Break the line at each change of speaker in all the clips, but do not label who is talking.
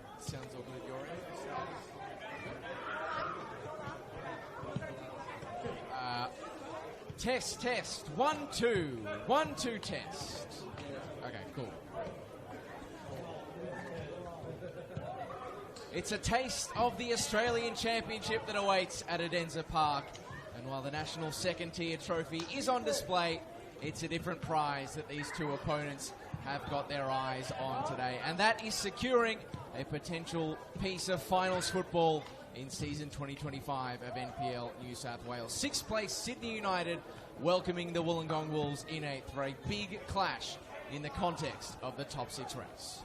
that sounds all good at your end. Test. 1, 2. 1, 2, test. Okay, cool. It's a taste of the Australian Championship that awaits at Adenza Park. And while the national second-tier trophy is on display, it's a different prize that these two opponents have got their eyes on today. And that is securing a potential piece of finals football in season 2025 of NPL New South Wales. Sixth place Sydney United welcoming the Wollongong Wolves in eighth for a big clash in the context of the top 6 race.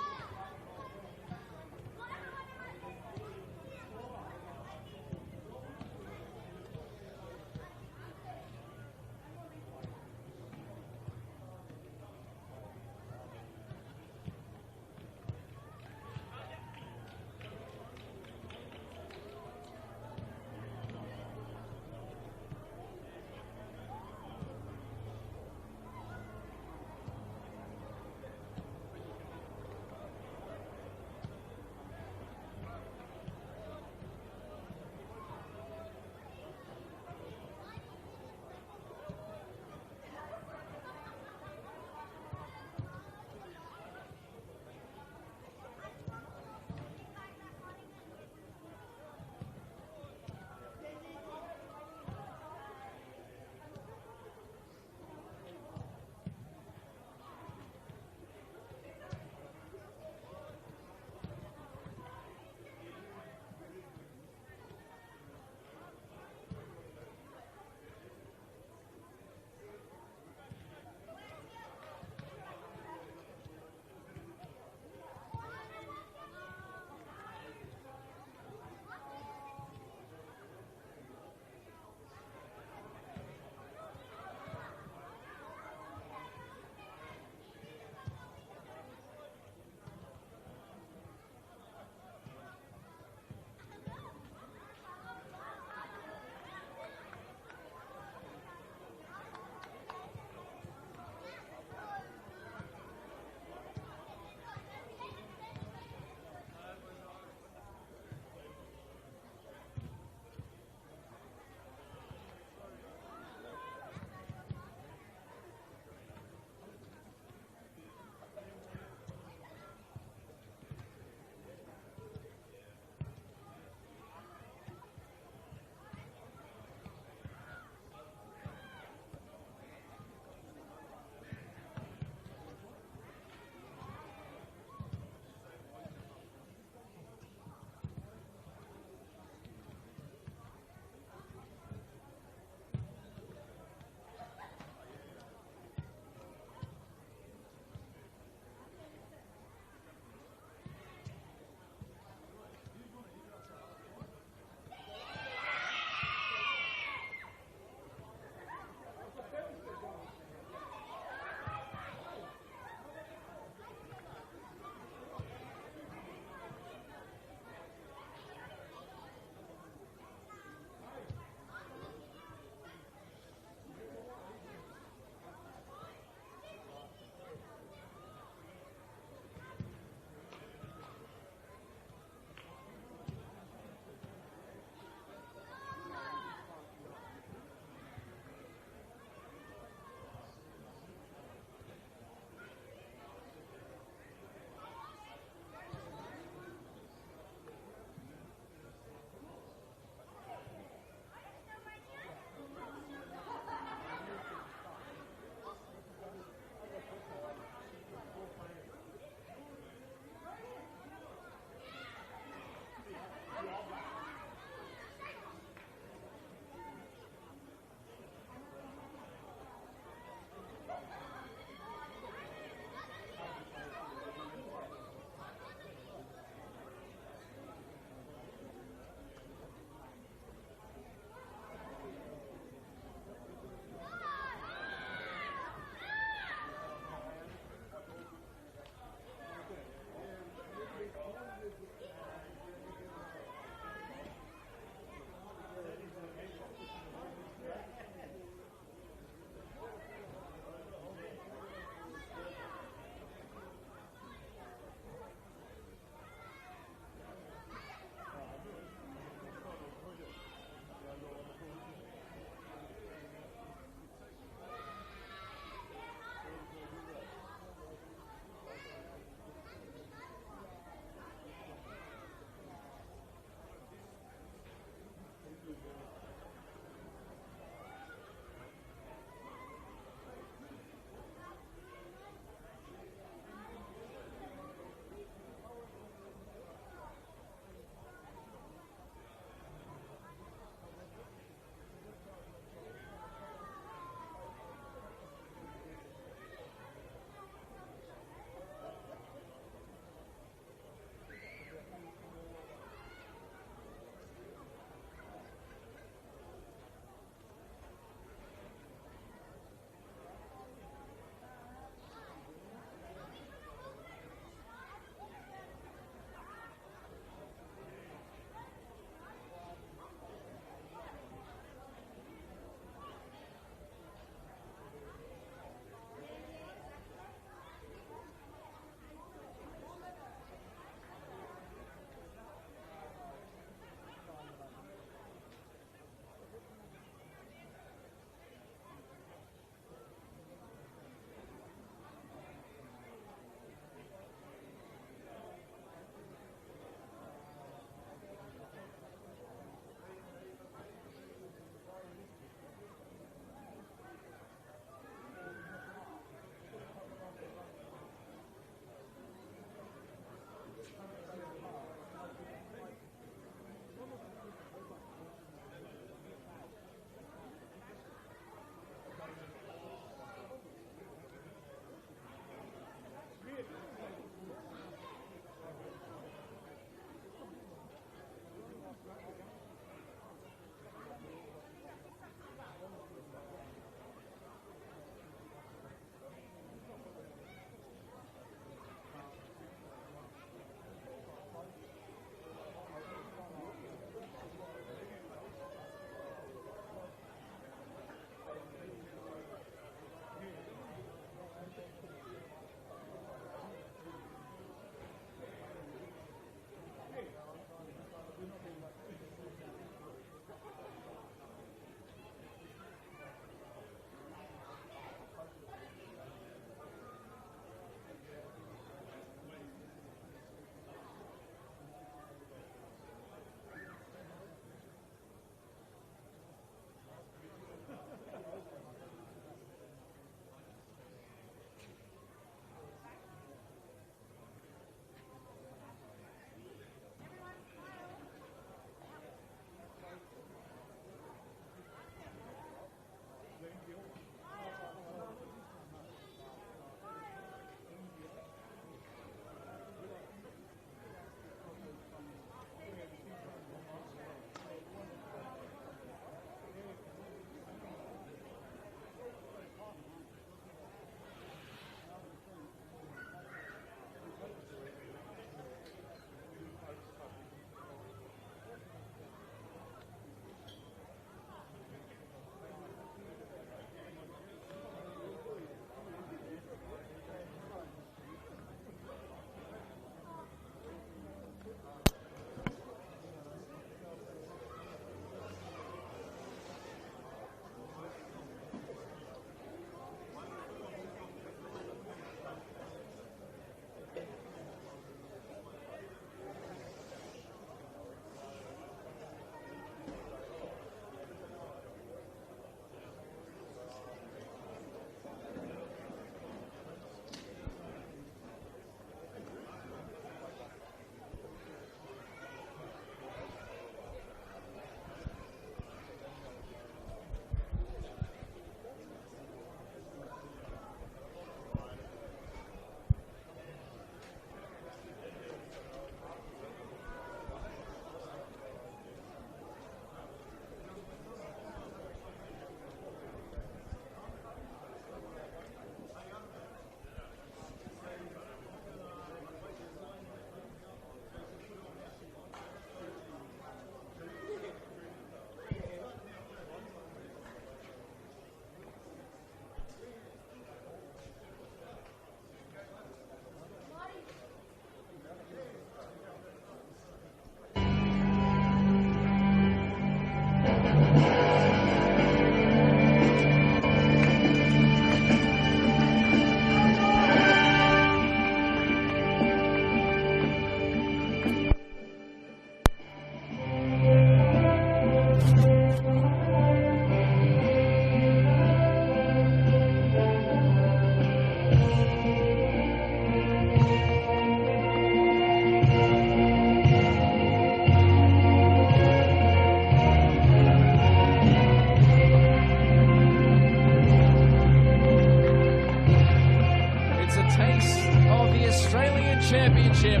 championship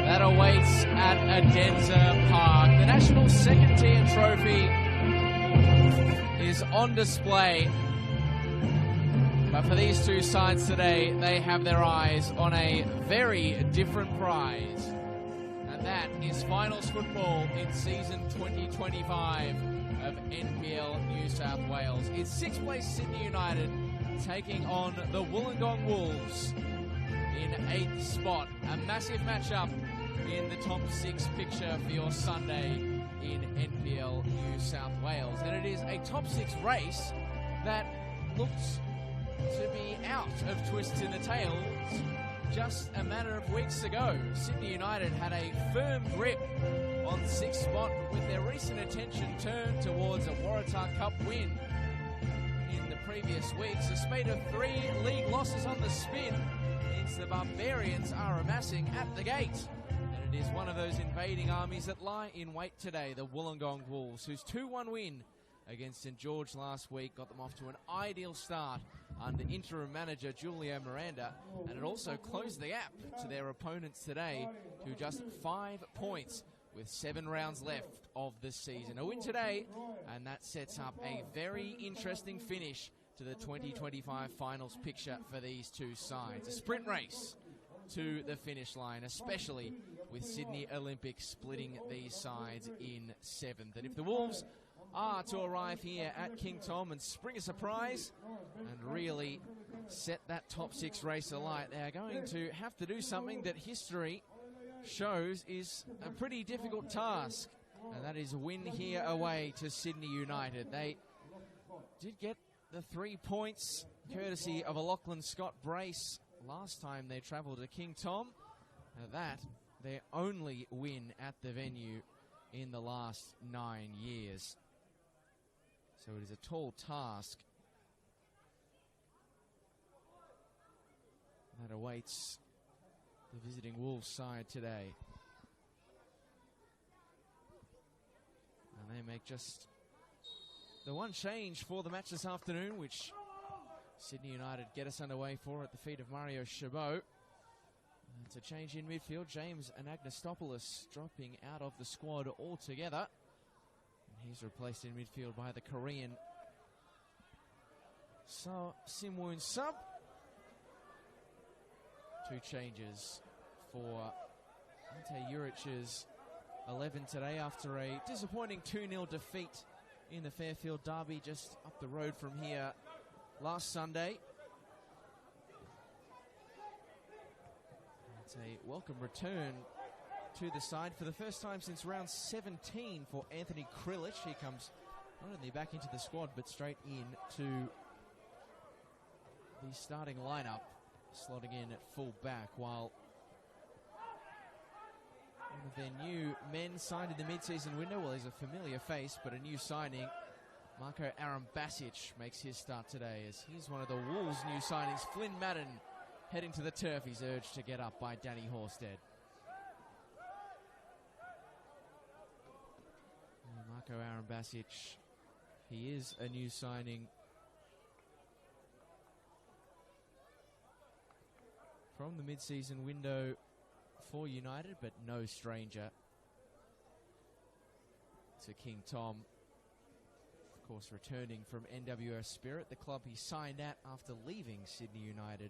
that awaits at Adenza Park. The national second-tier trophy is on display. But for these two sides today, they have their eyes on a very different prize. And that is finals football in season 2025 of NPL New South Wales. It's sixth place Sydney United taking on the Wollongong Wolves in 8th spot. A massive matchup in the top 6 picture for your Sunday in NPL New South Wales. And it is a top 6 race that looks to be out of twists in the tails just a matter of weeks ago. Sydney United had a firm grip on 6th spot with their recent attention turned towards a Waratah Cup win in the previous weeks. A spate of 3 league losses on the spin means the Barbarians are amassing at the gate. And it is one of those invading armies that lie in wait today, the Wollongong Wolves, whose 2-1 win against St George last week got them off to an ideal start under interim manager Julio Miranda, and it also closed the gap to their opponents today to just 5 points with 7 rounds left of the season. A win today, and that sets up a very interesting finish to the 2025 finals picture for these two sides. A sprint race to the finish line, especially with Sydney Olympic splitting these sides in 7th. And if the Wolves are to arrive here at King Tom and spring a surprise and really set that top 6 race alight, they are going to have to do something that history shows is a pretty difficult task, and that is win here away to Sydney United. They did get the 3 points courtesy of a Lachlan Scott brace last time they travelled to King Tom. That their only win at the venue in the last 9 years. So it is a tall task that awaits the visiting Wolves side today. And they make just the one change for the match this afternoon, which Sydney United get us underway for at the feet of Mario Chabot. It's a change in midfield. James Anagnostopoulos dropping out of the squad altogether. He's replaced in midfield by the Korean Simwoon Sub. 2 changes for Ante Juric's 11 today after a disappointing 2-0 defeat in the Fairfield Derby just up the road from here last Sunday. It's a welcome return to the side for the first time since round 17 for Anthony Krilich. He comes not only back into the squad but straight into the starting lineup, slotting in at full back, while one of their new men signed in the mid-season window, well, he's a familiar face but a new signing, Marco Arambasic, makes his start today as he's one of the Wolves' new signings. Flynn Madden heading to the turf. He's urged to get up by Danny Horsted. Marco Arambasic, he is a new signing from the mid-season window for United, but no stranger to King Tom. Of course, returning from NWO Spirit, the club he signed at after leaving Sydney United.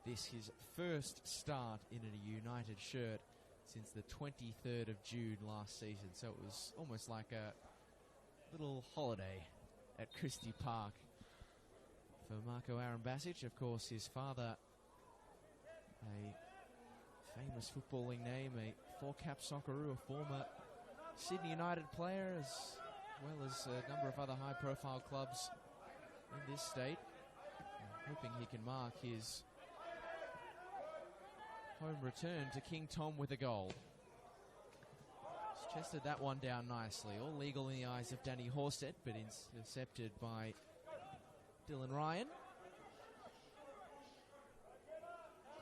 This his first start in a United shirt since the 23rd of June last season. So it was almost like a little holiday at Christie Park for Marco Arambasic. Of course, his father, a famous footballing name, a 4-cap Socceroo, a former Sydney United player, as well as a number of other high-profile clubs in this state. I'm hoping he can mark his home return to King Tom with a goal. He's chested that one down nicely. All legal in the eyes of Danny Horsted, but intercepted by Dylan Ryan.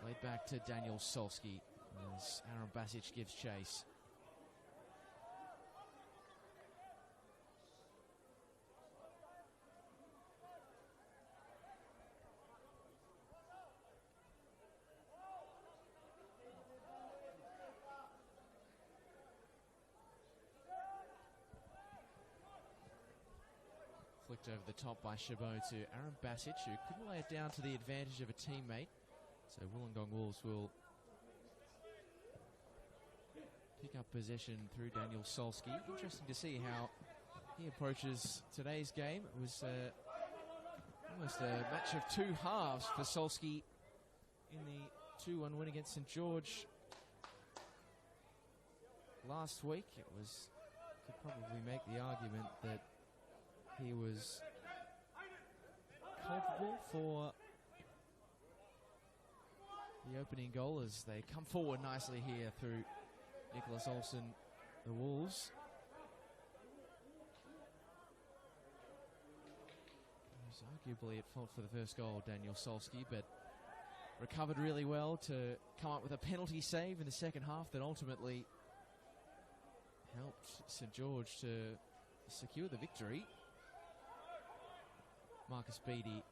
Played back to Daniel Solski as Arambasic gives chase.
Flicked over the top by Chabot to Aaron Basic, who couldn't lay it down to the advantage of a teammate. So Wollongong Wolves will pick up possession through Daniel Solski. Interesting to see how he approaches today's game. It was almost a match of two halves for Solski in the 2-1 win against St George last week. It was, could probably make the argument that he was culpable for the opening goal as they come forward nicely here through Nicholas Olsen, the Wolves. He was arguably at fault for the first goal, Daniel Solski, but recovered really well to come up with a penalty save in the second half that ultimately helped St George to secure the victory. Marcus Beattie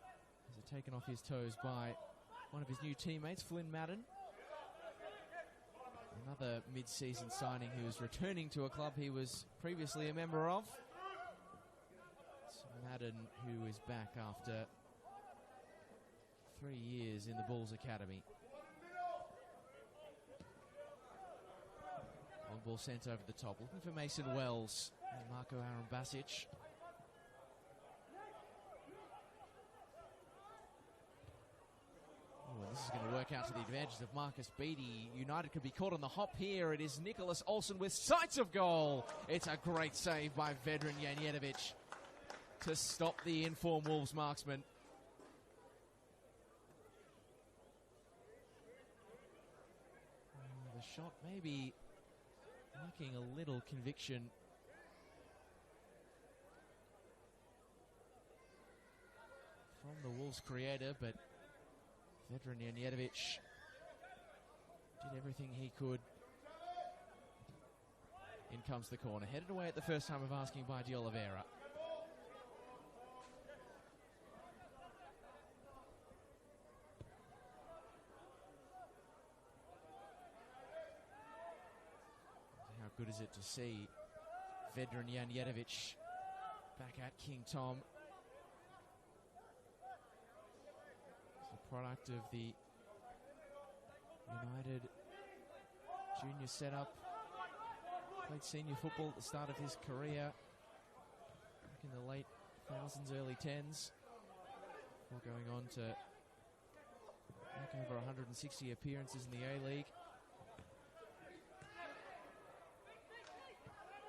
is taken off his toes by one of his new teammates, Flynn Madden. Another mid-season signing who is returning to a club he was previously a member of. It's Madden, who is back after 3 years in the Bulls Academy. Long ball sent over the top, looking for Mason Wells and Marco Aaron Basic. Oh, and this is going to work out to the advantage of Marcus Beattie. United could be caught on the hop here. It is Nicholas Olsen with sights of goal. It's a great save by Vedran Janjetovic to stop the informed Wolves marksman. The shot maybe lacking a little conviction. From the Wolves creator, but Vedran Janjetovic did everything he could. In comes the corner. Headed away at the first time of asking by De Oliveira. How good is it to see Vedran Janjetovic back at King Tom? A product of the United junior setup. Played senior football at the start of his career back in the late thousands, early tens, before going on to make over 160 appearances in the A-League.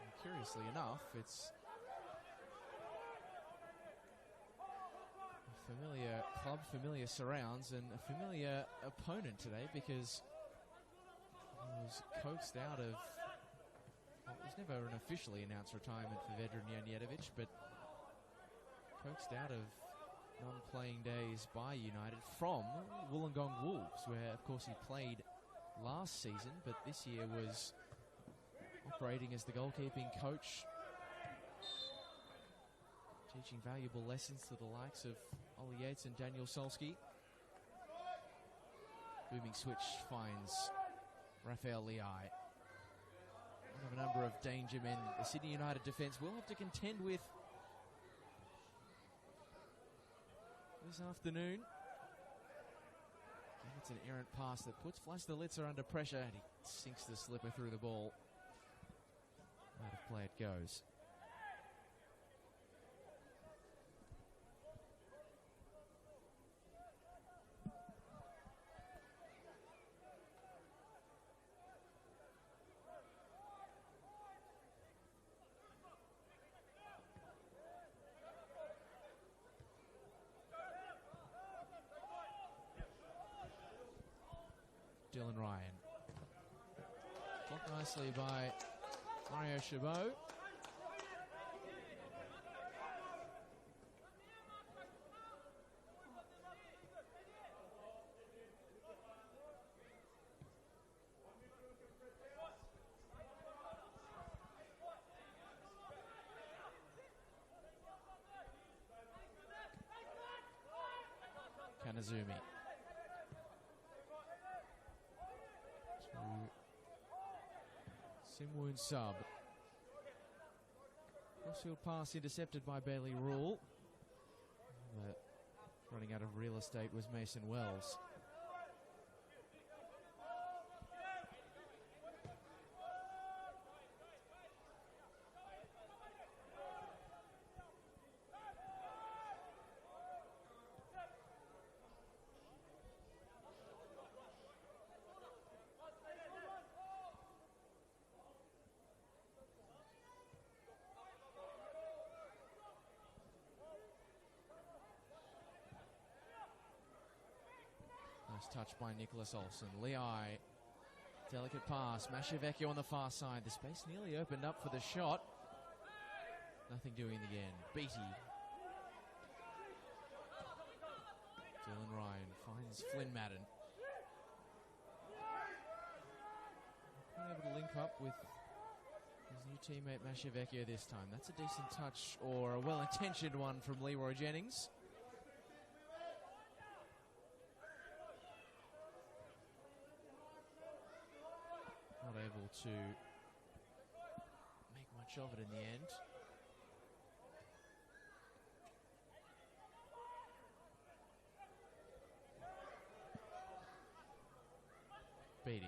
And curiously enough, it's a familiar club, familiar surrounds, and a familiar opponent today, because he was coaxed out of, well, it was never an officially announced retirement for Vedran Janjetovic, but coaxed out of non-playing days by United from Wollongong Wolves, where of course he played last season, but this year was operating as the goalkeeping coach, teaching valuable lessons to the likes of Ollie Yates and Daniel Solski. Booming switch finds Rafael Leai. One of a number of danger men the Sydney United defence will have to contend with this afternoon. And it's an errant pass that puts Vlastelica under pressure, and he sinks the slipper through the ball. Out of play it goes. Dylan Ryan. Blocked nicely by Mario Chabot. Kanazumi. Simwoon sub. Crossfield pass intercepted by Bailey Rule. but running out of real estate was Mason Wells. Touch by Nicholas Olsen. Leai, delicate pass. Mashavecchio on the far side. The space nearly opened up for the shot. Nothing doing in the end. Beatty. Dylan Ryan finds Flynn Madden. Being able to link up with his new teammate Mashavecchio this time. That's a decent touch, or a well-intentioned one from Leroy Jennings. Not able to make much of it in the end. Beatty.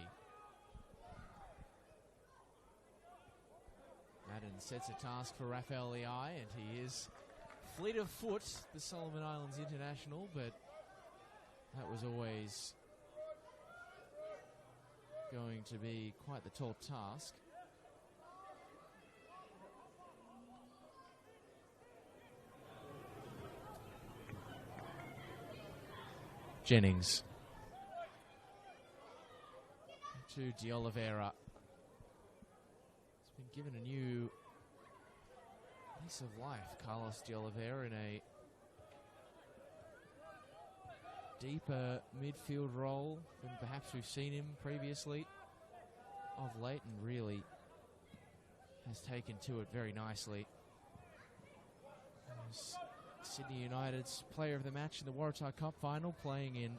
Madden sets a task for Rafael Leai, and he is fleet of foot, the Solomon Islands international, but that was always going to be quite the tall task. Jennings to De Oliveira. He's been given a new lease of life, Carlos De Oliveira, in a deeper midfield role than perhaps we've seen him previously of late, and really has taken to it very nicely. As Sydney United's player of the match in the Waratah Cup final, playing in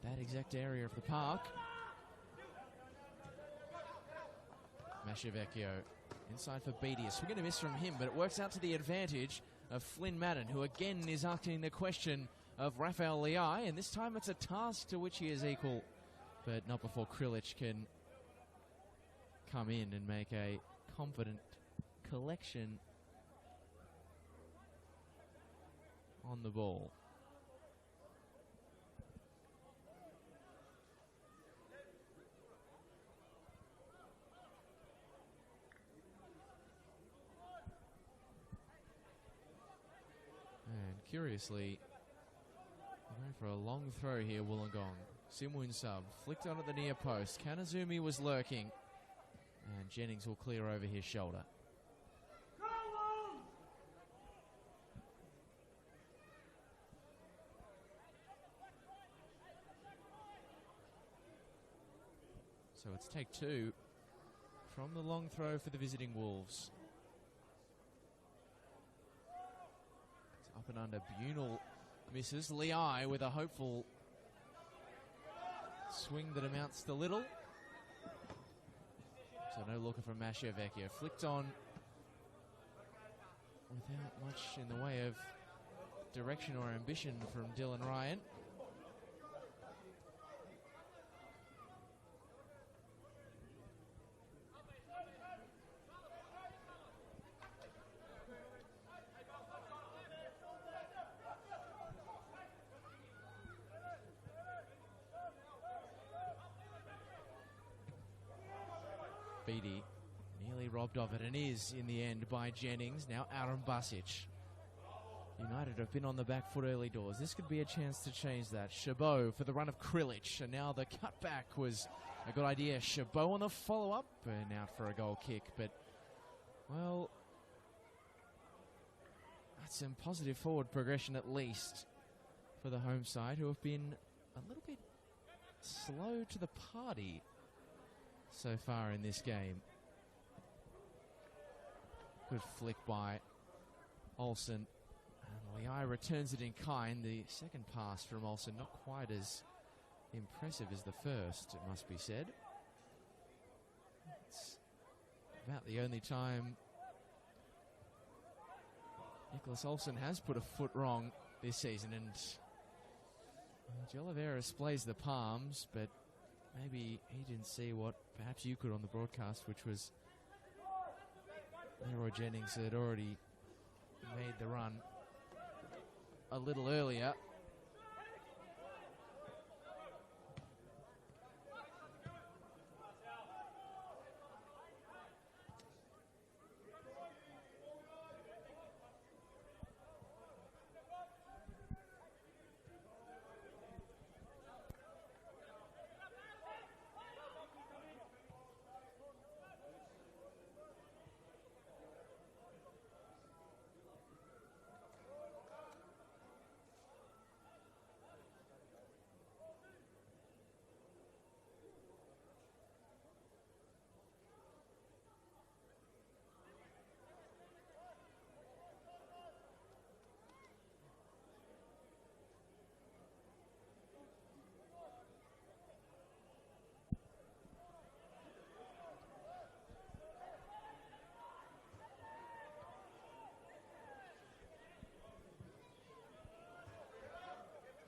that exact area of the park. Mashavecchio inside for Beatty. We're going to miss from him, but it works out to the advantage of Flynn Madden, who again is asking the question of Rafael Leai, and this time it's a task to which he is equal, but not before Krilic can come in and make a confident collection on the ball. And curiously, going for a long throw here, Wollongong. Simwin sub, flicked on at the near post. Kanazumi was lurking, and Jennings will clear over his shoulder. So it's take two from the long throw for the visiting Wolves. It's up and under. Bunal misses. Leai with a hopeful swing that amounts to little. So no looker from Mashavecchio. Flicked on without much in the way of direction or ambition from Dylan Ryan. Beatty nearly robbed of it, and is in the end by Jennings. Now Aaron Basic. United have been on the back foot early doors. This could be a chance to change that. Chabot for the run of Krilic, and now the cutback was a good idea. Chabot on the follow-up, and out for a goal kick, but, well, that's some positive forward progression at least for the home side, who have been a little bit slow to the party so far in this game. Good flick by Olsen. And Leai returns it in kind. The second pass from Olsen not quite as impressive as the first, it must be said. It's about the only time Nicholas Olsen has put a foot wrong this season, and De Oliveira displays the palms, but maybe he didn't see what perhaps you could on the broadcast, which was Leroy Jennings had already made the run a little earlier.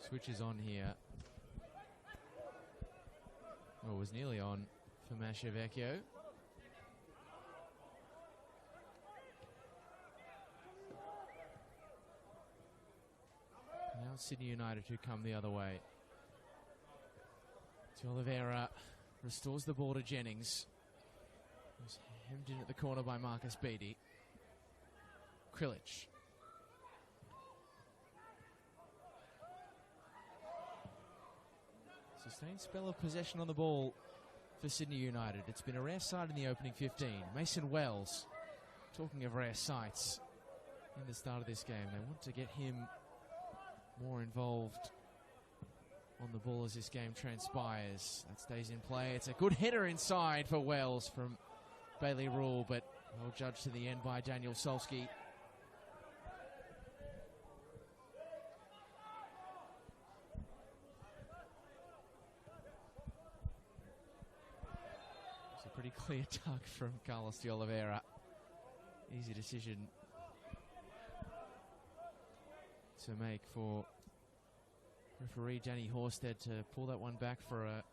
Switch is on here. Well, it was nearly on for Masciavecchio. Now Sydney United who come the other way. De Oliveira restores the ball to Jennings. Who's hemmed in at the corner by Marcus Beattie. Krilic. Sustained spell of possession on the ball for Sydney United. It's been a rare sight in the opening 15. Mason Wells, talking of rare sights in the start of this game. They want to get him more involved on the ball as this game transpires. That stays in play. It's a good header inside for Wells from Bailey Rule, but well judged to the end by Daniel Solski. Pretty clear tug from Carlos De Oliveira. Easy decision to make for referee Danny Horsted to pull that one back for a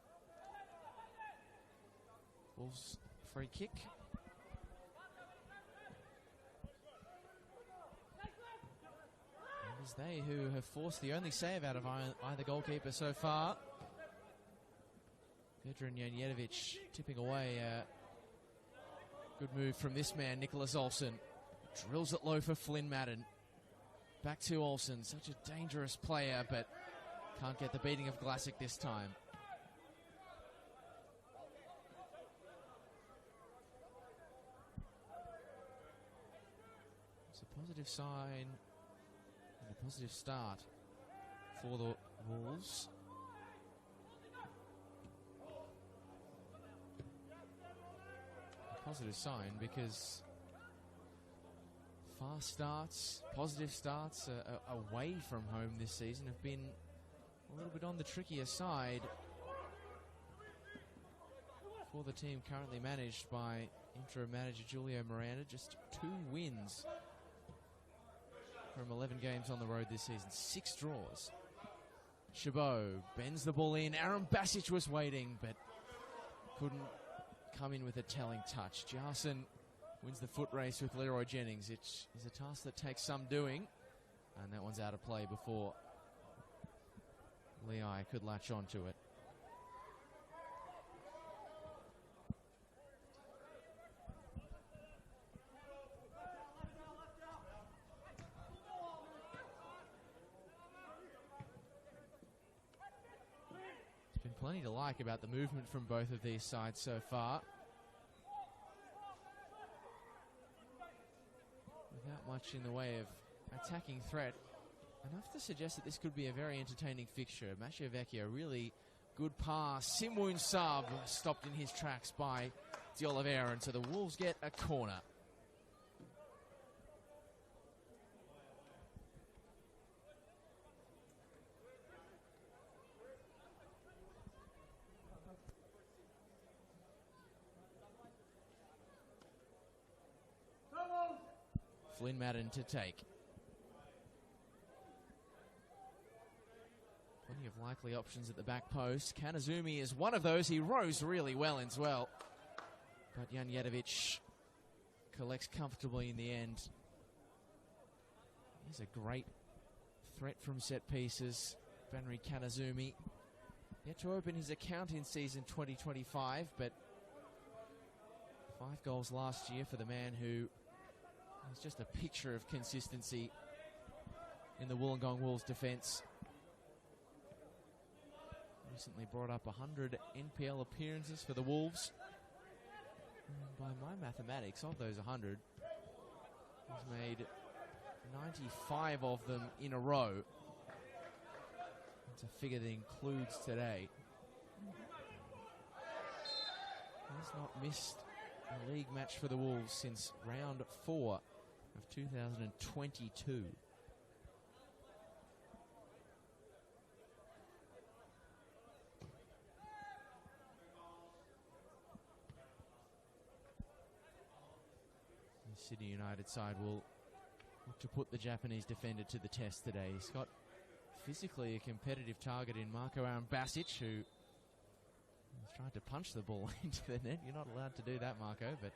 Wolves free kick. And it's they who have forced the only save out of either goalkeeper so far. Vedran Janjetovic tipping away. Good move from this man, Nicholas Olsen. Drills it low for Flynn Madden. Back to Olsen, such a dangerous player, but can't get the beating of Glassick this time. It's a positive sign and a positive start for the Wolves. Positive sign because fast starts, positive starts away from home this season have been a little bit on the trickier side for the team currently managed by interim manager Julio Miranda. Just 2 wins from 11 games on the road this season, 6 draws. Chabot bends the ball in. Aaron Basic was waiting but couldn't come in with a telling touch. Jarson wins the foot race with Leroy Jennings. It is a task that takes some doing, and that one's out of play before Lehigh could latch onto it. Plenty to like about the movement from both of these sides so far. Without much in the way of attacking threat. Enough to suggest that this could be a very entertaining fixture. Masciavecchio, really good pass. Simwoon sub stopped in his tracks by De Oliveira, and so the Wolves get a corner. Flynn Madden to take. of likely options at the back post. Kanazumi is one of those. He rose really well as well. But Janjetovic collects comfortably in the end. He's a great threat from set pieces. Benri Kanazumi yet to open his account in season 2025, but 5 goals last year for the man who is just a picture of consistency in the Wollongong Wolves defence. Recently brought up 100 NPL appearances for the Wolves. And by my mathematics, of those 100, he's made 95 of them in a row. It's a figure that includes today. He's not missed a league match for the Wolves since round 4 of 2022. The Sydney United side will look to put the Japanese defender to the test today. He's got physically a competitive target in Marko Arambasic, who has tried to punch the ball into the net. You're not allowed to do that, Marko, but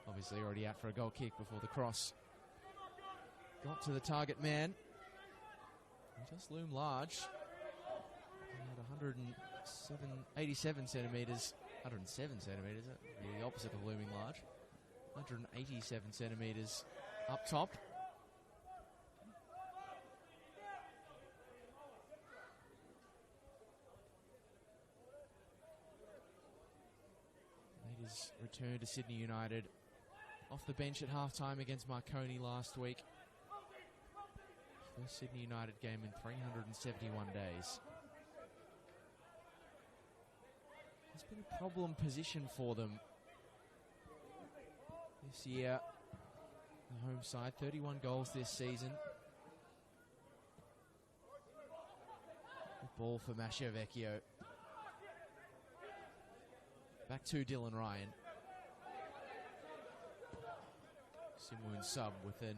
obviously already out for a goal kick before the cross got to the target man. He does loom large. At 187 centimetres, 107 centimetres, the opposite of looming large. 187 centimetres up top. Leaders return to Sydney United off the bench at half-time against Marconi last week. First Sydney United game in 371 days. It's been a problem position for them this year. The home side, 31 goals this season. Good ball for Masciavecchio. Back to Dylan Ryan. Simuin sub with an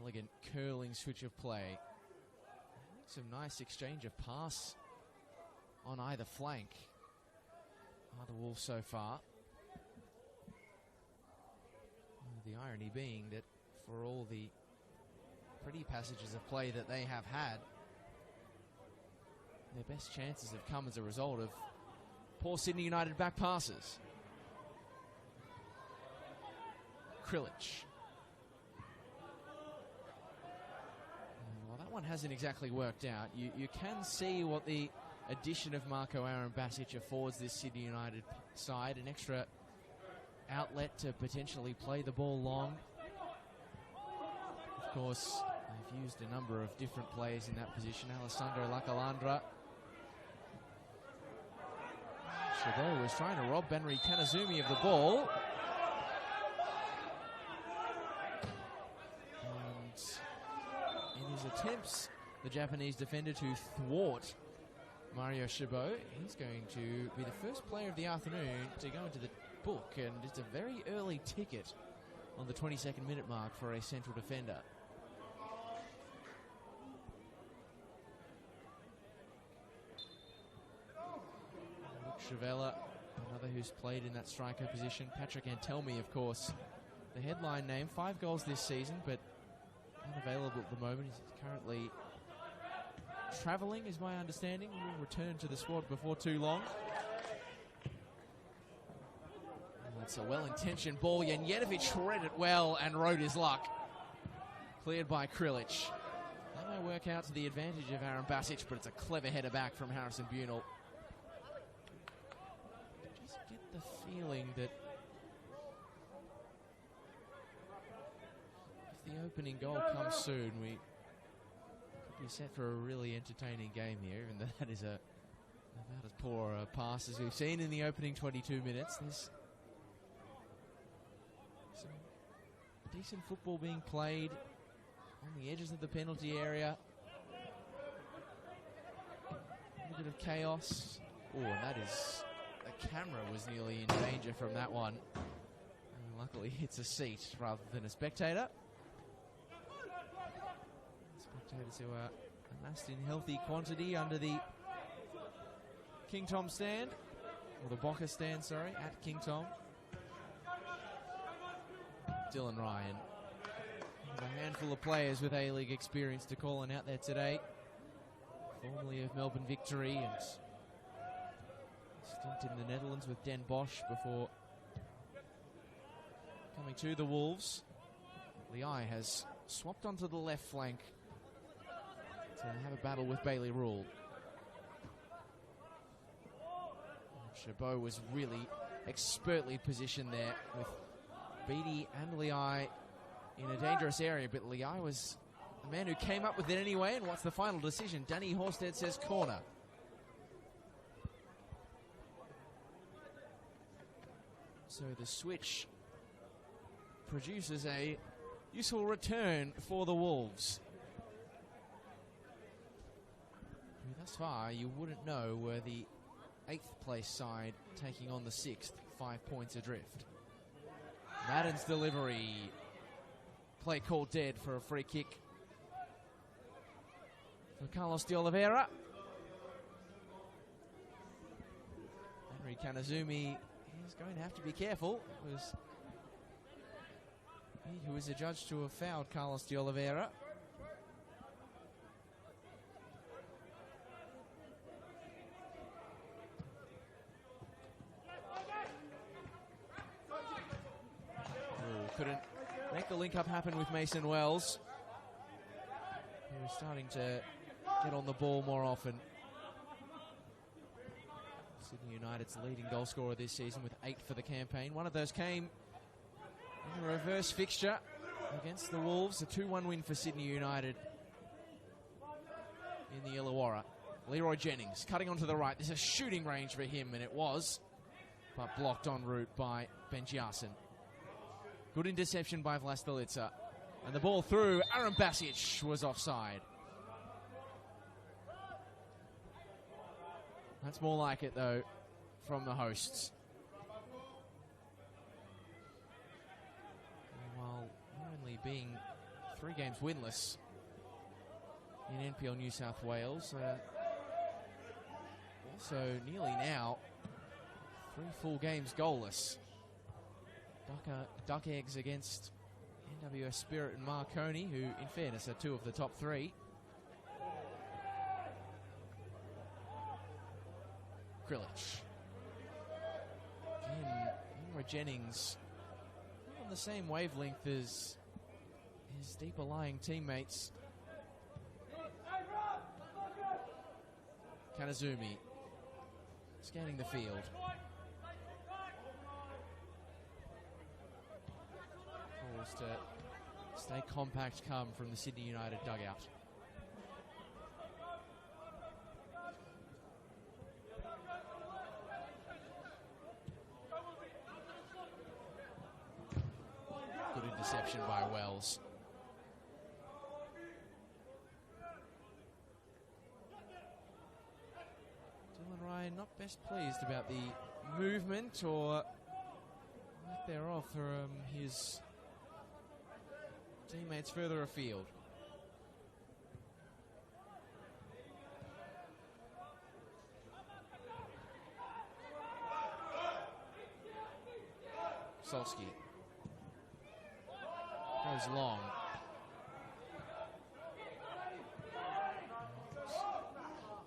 elegant curling switch of play. Some nice exchange of pass on either flank are the Wolves so far. The irony being that for all the pretty passages of play that they have had, their best chances have come as a result of poor Sydney United back passes. Krilic. Well, that one hasn't exactly worked out. You can see what the addition of Marko Arambasic affords this Sydney United side. An extra outlet to potentially play the ball long. Of course, they've used a number of different players in that position. Alessandro Lacalandra. Chabot was trying to rob Benri Kanazumi of the ball. And in his attempts, the Japanese defender to thwart Mario Chabot, he's going to be the first player of the afternoon to go into the book, and it's a very early ticket on the 22nd minute mark for a central defender. Chavella, another who's played in that striker position. Patrick Antelmi, of course, the headline name. 5 goals this season, but unavailable at the moment. He's currently travelling, is my understanding. He will return to the squad before too long. That's a well-intentioned ball. Janjetovic read it well and rode his luck. Cleared by Krilic. That may work out to the advantage of Arambasic, but it's a clever header back from Harrison Bunel. Just get the feeling that if the opening goal comes soon, we could be set for a really entertaining game here, even though that is about as poor a pass as we've seen in the opening 22 minutes. There's some decent football being played on the edges of the penalty area. A little bit of chaos. Oh, and that is... the camera was nearly in danger from that one. And luckily it's a seat rather than a spectator. Spectators who are amassed in healthy quantity under the King Tom stand, or the Bocker stand, sorry, at King Tom. Dylan Ryan. A handful of players with A-League experience to call out there today. Formerly of Melbourne Victory and stint in the Netherlands with Den Bosch before coming to the Wolves. Liai has swapped onto the left flank to have a battle with Bailey Rule. Chabot was really expertly positioned there with Beattie and Liai in a dangerous area, but Liai was the man who came up with it anyway. And what's the final decision? Danny Horsted says corner. So the switch produces a useful return for the Wolves. Thus far, you wouldn't know were the 8th place side taking on the 6th, 5 points adrift. Madden's delivery. Play called dead for a free kick for Carlos de Oliveira. Henry Kanazumi is going to have to be careful. It was he who is adjudged to have fouled Carlos de Oliveira. Couldn't make the link-up happen with Mason Wells, who is starting to get on the ball more often. Sydney United's leading goal scorer this season with 8 for the campaign. One of those came in a reverse fixture against the Wolves, a 2-1 win for Sydney United in the Illawarra. Leroy Jennings cutting onto the right. There's a shooting range for him, and it was, but blocked en route by Benjiasin. Good interception by Vlastelica. And the ball through. Aaron Basic was offside. That's more like it, though, from the hosts. While only being 3 games winless in NPL New South Wales, also nearly now 3 full games goalless. Duck eggs against NWS Spirit and Marconi, who, in fairness, are 2 of the top 3. Krilich. Again, Leroy Jennings on the same wavelength as his deeper-lying teammates. Kanazumi scanning the field. To stay compact come from the Sydney United dugout. Good interception by Wells. Dylan Ryan not best pleased about the movement or lack thereof from his teammates further afield. Solski goes long.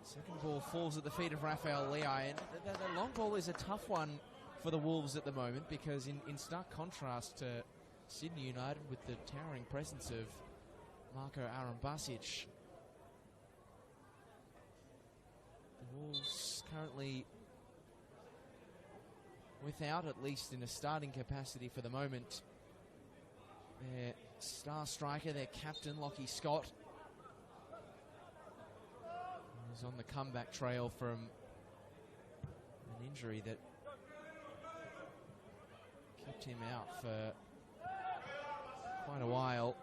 Second ball falls at the feet of Rafael Liai, and the long ball is a tough one for the Wolves at the moment, because in stark contrast to Sydney United with the towering presence of Marco Arambasic, the Wolves currently without, at least in a starting capacity for the moment, their star striker, their captain, Lockie Scott, is on the comeback trail from an injury that kept him out for quite a while.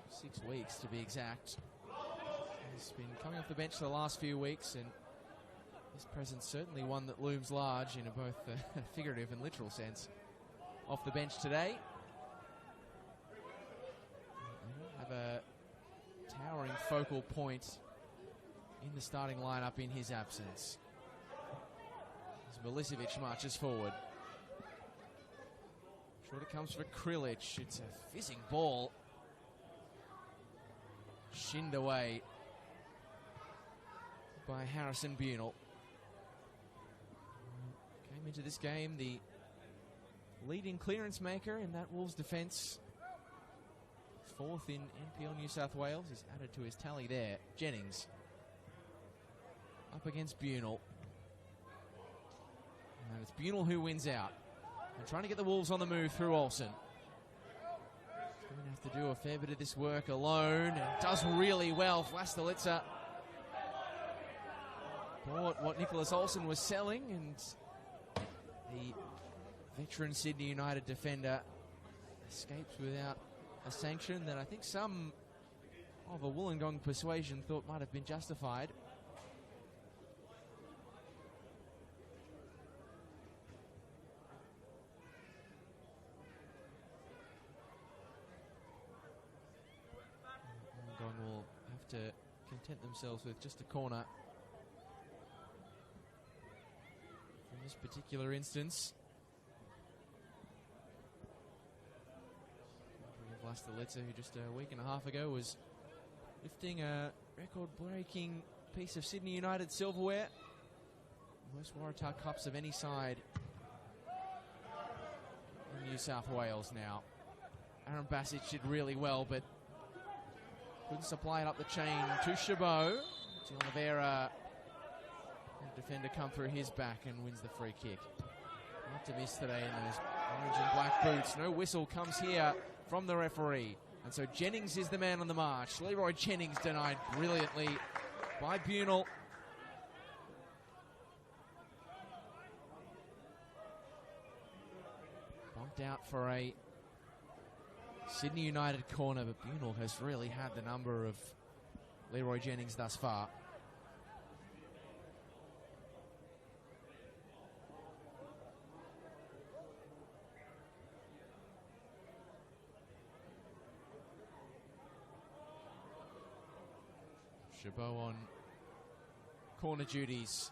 6 weeks to be exact. He's been coming off the bench the last few weeks, and his presence certainly one that looms large in both a figurative and literal sense. Off the bench today. Have a scoring focal point in the starting lineup in his absence. As Milicevic marches forward. Short it comes for Krilic. It's a fizzing ball. Shinned away by Harrison Bunel. Came into this game the leading clearance maker in that Wolves defence. Fourth in NPL New South Wales. He's added to his tally there. Jennings up against Bunel. And it's Bunel who wins out. And trying to get the Wolves on the move through Olsen. He's going to have to do a fair bit of this work alone. And does really well. Vlastelica bought what Nicholas Olsen was selling. And the veteran Sydney United defender escapes without a sanction that I think some of a Wollongong persuasion thought might have been justified. Wollongong will have to content themselves with just a corner in this particular instance. Vlastelica, who just a week and a half ago was lifting a record-breaking piece of Sydney United silverware. Most Waratah Cups of any side in New South Wales now. Aaron Bassett did really well, but couldn't supply it up the chain to Chabot. Oliveira, the defender, come through his back and wins the free kick. Not to miss today in those orange and black boots. No whistle comes here from the referee. And so Jennings is the man on the march. Leroy Jennings denied brilliantly by Bunel. Bumped out for a Sydney United corner, but Bunel has really had the number of Leroy Jennings thus far. Chabot on corner duties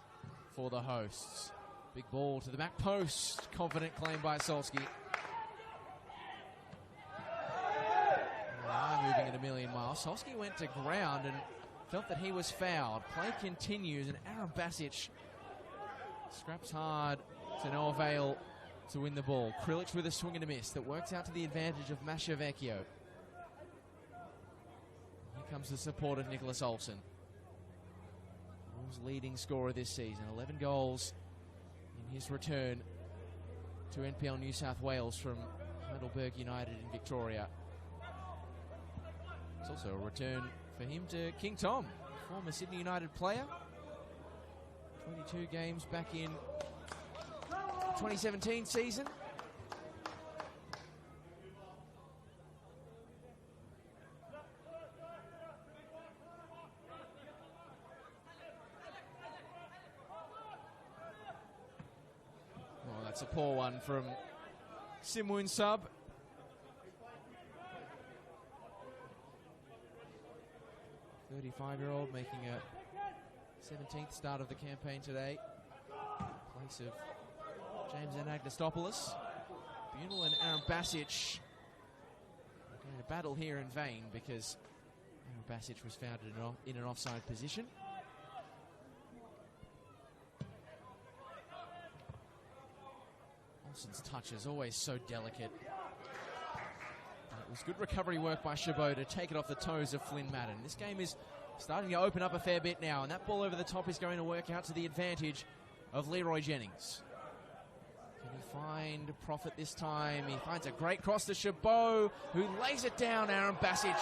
for the hosts. Big ball to the back post. Confident claim by Solski. Moving at a million miles. Solski went to ground and felt that he was fouled. Play continues, and Aaron Bassett scraps hard to no avail to win the ball. Krilic with a swing and a miss that works out to the advantage of Mashavecchio. Here comes the support of Nicholas Olsen. Wolves' leading scorer this season. 11 goals in his return to NPL New South Wales from Heidelberg United in Victoria. It's also a return for him to King Tom, former Sydney United player. 22 games back in 2017 season. Oh, that's a poor one from Simwoon Sub. 35-year-old making a 17th start of the campaign today. In place of James Anagnostopoulos. Bunel and Aaron Bassett are going to battle here in vain because Aaron Bassett was found in an offside position. Olsen's touch is always so delicate. It was good recovery work by Chabot to take it off the toes of Flynn Madden. This game is starting to open up a fair bit now, and that ball over the top is going to work out to the advantage of Leroy Jennings. Can he find profit this time? He finds a great cross to Chabot, who lays it down. Aaron Bassett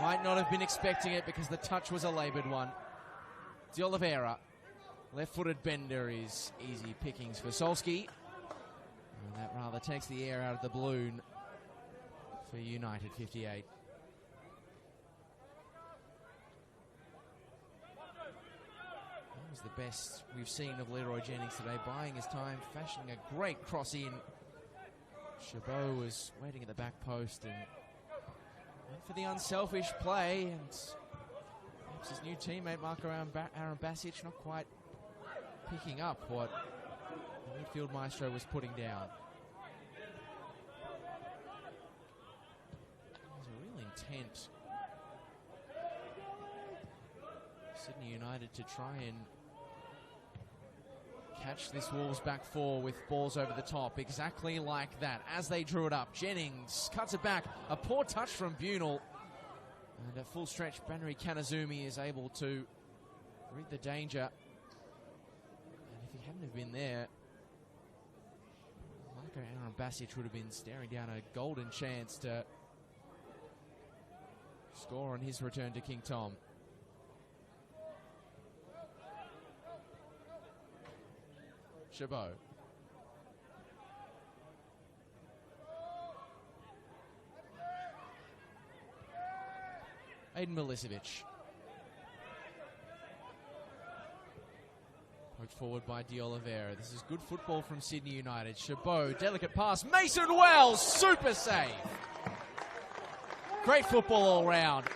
might not have been expecting it because the touch was a laboured one. De Oliveira, left-footed bender is easy pickings for Solski. And that rather takes the air out of the balloon for United 58. That was the best we've seen of Leroy Jennings today, buying his time, fashioning a great cross in. Chabot was waiting at the back post and went for the unselfish play, and It's his new teammate, Marco Aaron Basic, not quite picking up what the midfield maestro was putting down. There's a real intent, Sydney United, to try and catch this Wolves back four with balls over the top, exactly like that. As they drew it up, Jennings cuts it back. A poor touch from Bunel. And at full stretch, Banri Kanazumi is able to read the danger. And if he hadn't have been there, Marco Aaron Basic would have been staring down a golden chance to score on his return to King Tom. Chabot. Aiden Milicevic. Poked forward by De Oliveira. This is good football from Sydney United. Chabot, delicate pass. Mason Wells, super save. Great football all round.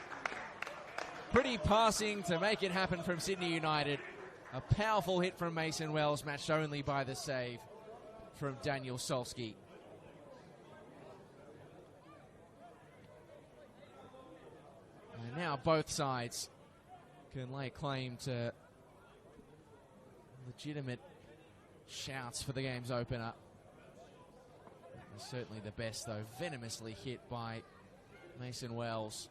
Pretty passing to make it happen from Sydney United. A powerful hit from Mason Wells, matched only by the save from Daniel Solski. And now both sides can lay claim to legitimate shouts for the game's opener. Certainly the best, though. Venomously hit by Mason Wells.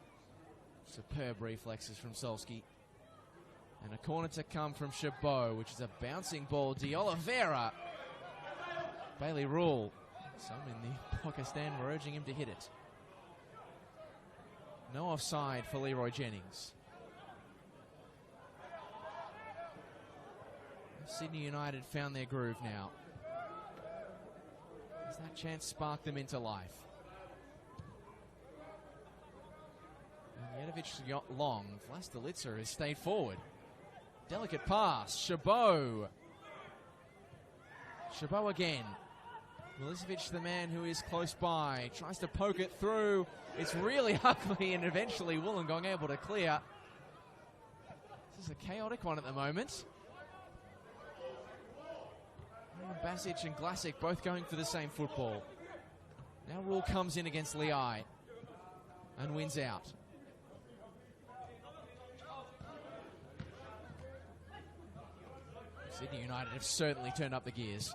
Superb reflexes from Solski. And a corner to come from Chabot, which is a bouncing ball. De Oliveira. Bailey Rule. Some in the Pakistan were urging him to hit it. No offside for Leroy Jennings. Sydney United found their groove now. Has that chance sparked them into life? And Jedovic's got long. Vlastelica has stayed forward. Delicate pass. Chabot. Chabot again. Milicevic, the man who is close by, tries to poke it through. It's really ugly, and eventually Wollongong able to clear. This is a chaotic one at the moment. Basic and Glasic both going for the same football. Now Rule comes in against Liai and wins out. Sydney United have certainly turned up the gears.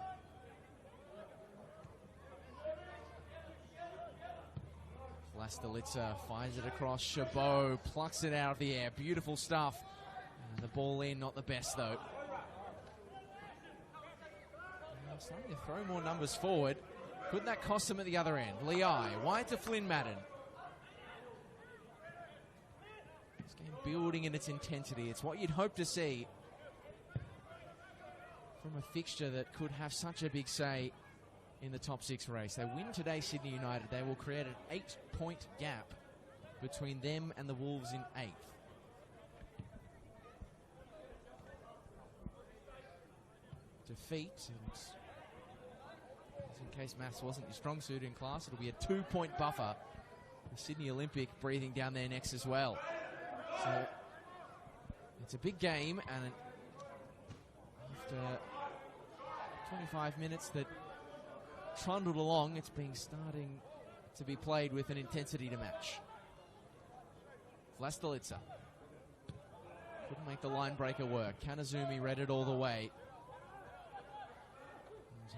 Vlastelica fires it across. Chabot plucks it out of the air. Beautiful stuff. And the ball in, not the best though. Starting to throw more numbers forward. Couldn't that cost him at the other end? Liai, wide to Flynn Madden. This game building in its intensity. It's what you'd hope to see from a fixture that could have such a big say in the top six race. They win today, Sydney United. They will create an 8-point gap between them and the Wolves in 8th. Defeat, and in case maths wasn't your strong suit in class, it'll be a 2-point buffer. The Sydney Olympic breathing down their necks as well. So it's a big game, and after 25 minutes that trundled along, it's been starting to be played with an intensity to match. Vlastelica couldn't make the line breaker work. Kanazumi read it all the way.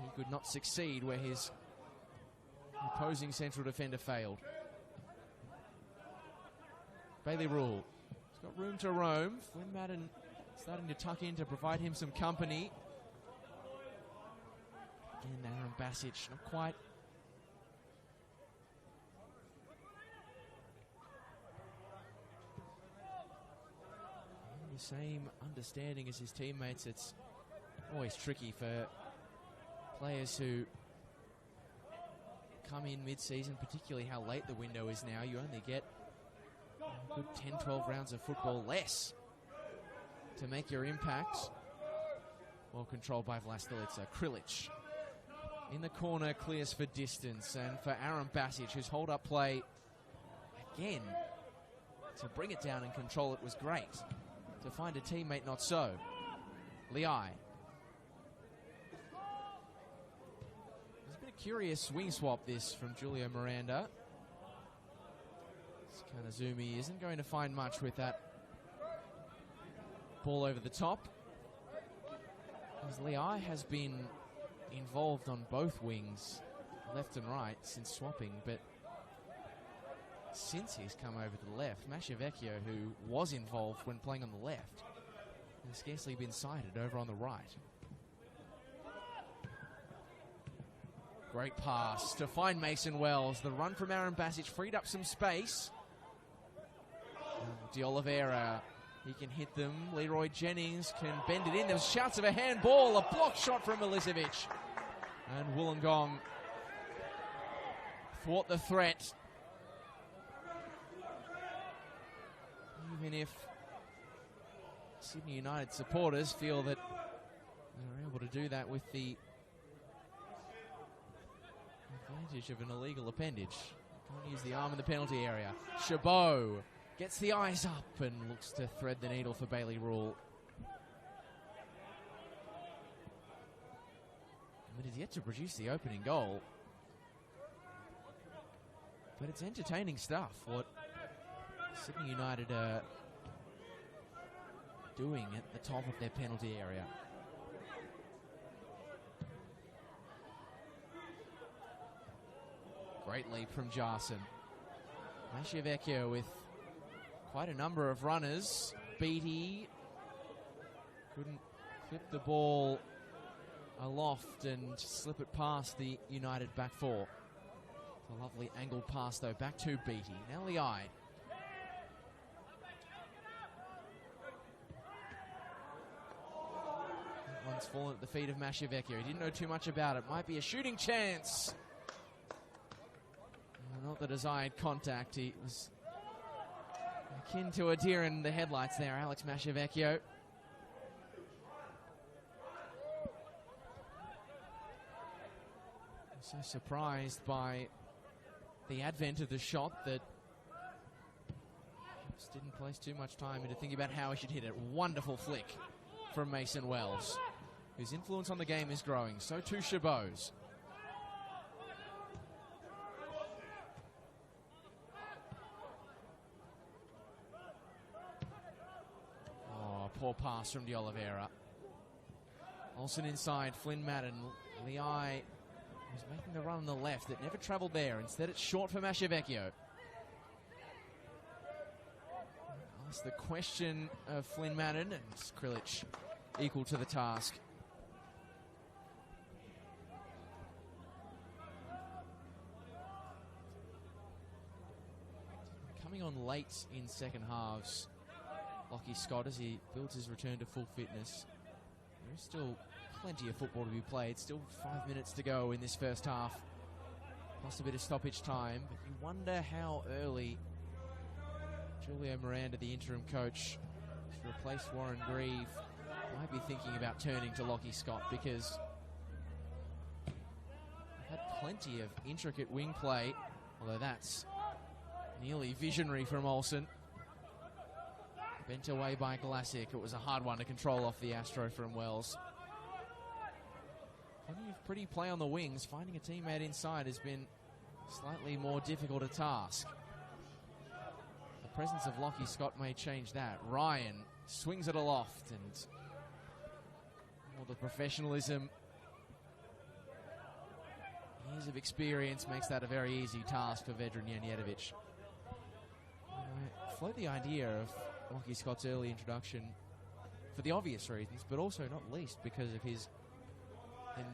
He could not succeed where his opposing central defender failed. Bailey Rule. He's got room to roam. Flynn Madden starting to tuck in to provide him some company. Again, Aaron Basic, not quite. The same understanding as his teammates. It's always tricky for players who come in mid-season, particularly how late the window is now. You only get a good 10-12 rounds of football less to make your impact. Well controlled by Vlastelica. Krilic in the corner, clears for distance, and for Aaron Basic, whose hold-up play again to bring it down and control it was great. to find a teammate not so. Liai. It's been a curious wing swap this from Julio Miranda. Kanazumi isn't going to find much with that ball over the top, as Liai has been involved on both wings, left and right, since swapping, but since he's come over to the left, Masciavecchio, who was involved when playing on the left, has scarcely been sighted over on the right. Great pass to find Mason Wells. The run from Aaron Basic freed up some space. De Oliveira, he can hit them. Leroy Jennings can bend it in. There was shouts of a handball, a block shot from Milicevic. And Wollongong thwart the threat. Even if Sydney United supporters feel that they're able to do that with the advantage of an illegal appendage. Can't use the arm in the penalty area. Chabot gets the eyes up and looks to thread the needle for Bailey Rule. But he's yet to produce the opening goal. But it's entertaining stuff, what Sydney United are doing at the top of their penalty area. Great leap from Jarson. Masciavecchio with quite a number of runners. Beattie couldn't clip the ball aloft and slip it past the United back four. A lovely angled pass though, back to Beattie. Now Liai. That one's fallen at the feet of Masciavecchio. He didn't know too much about it. Might be a shooting chance. Not the desired contact. He was akin to a deer in the headlights there, Alex Masciavecchio. So surprised by the advent of the shot that just didn't place too much time into thinking about how he should hit it. Wonderful flick from Mason Wells, whose influence on the game is growing. So too Chabot's. Poor pass from De Oliveira. Olsen inside, Flynn Madden. Liai was making the run on the left. It never travelled there. Instead, it's short for Masciavecchio. Ask the question of Flynn Madden, and Krilic equal to the task. Coming on late in second halves, Lockie Scott, as he builds his return to full fitness. There's still plenty of football to be played. Still 5 minutes to go in this first half, plus a bit of stoppage time. But you wonder how early Julio Miranda, the interim coach, to replace Warren Grieve, might be thinking about turning to Lockie Scott, because they've had plenty of intricate wing play, although that's nearly visionary from Olsen. Bent away by Glasic. It was a hard one to control off the Astro from Wells. Plenty of pretty play on the wings. Finding a teammate inside has been slightly more difficult a task. The presence of Lockie Scott may change that. Ryan swings it aloft, and all the professionalism, years of experience, makes that a very easy task for Vedran Janjetovic. I float the idea of Lockie Scott's early introduction for the obvious reasons, but also not least because of his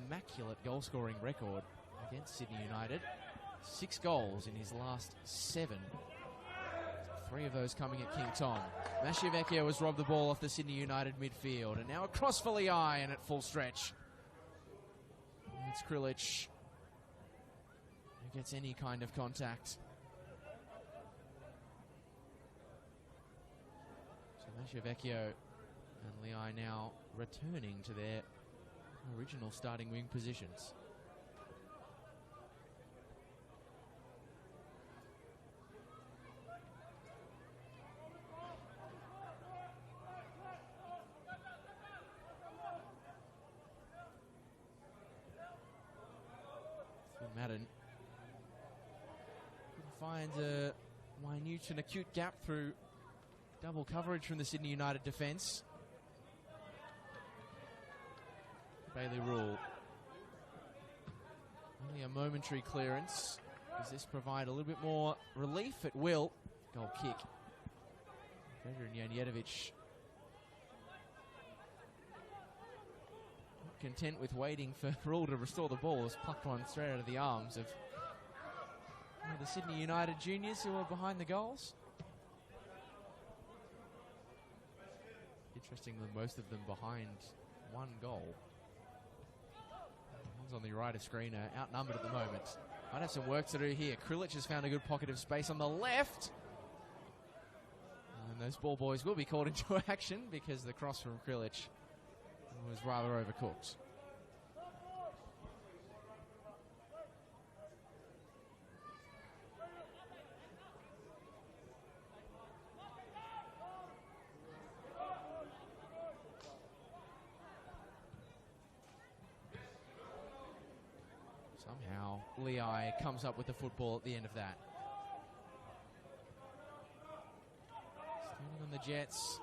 immaculate goal-scoring record against Sydney United. 6 goals in his last 7. 3 of those coming at King Tom. Masciavecchio has robbed the ball off the Sydney United midfield, and now across for Liai and at full stretch. It's Krilic who gets any kind of contact. Masciavecchio and Liai now returning to their original starting wing positions. finds a minute and acute gap through double coverage from the Sydney United defence. Bailey Rule. Only a momentary clearance. Does this provide a little bit more relief? It will. Goal kick. Veteran Janjetovic not content with waiting for Rule to restore the ball. Has plucked one straight out of the arms of the Sydney United juniors who are behind the goals. Interestingly, most of them behind one goal. One's on the right of screen, outnumbered at the moment. Might have some work to do here. Krilic has found a good pocket of space on the left. And those ball boys will be called into action because the cross from Krilic was rather overcooked. Somehow, Lehigh comes up with the football at the end of that. Standing on the Jets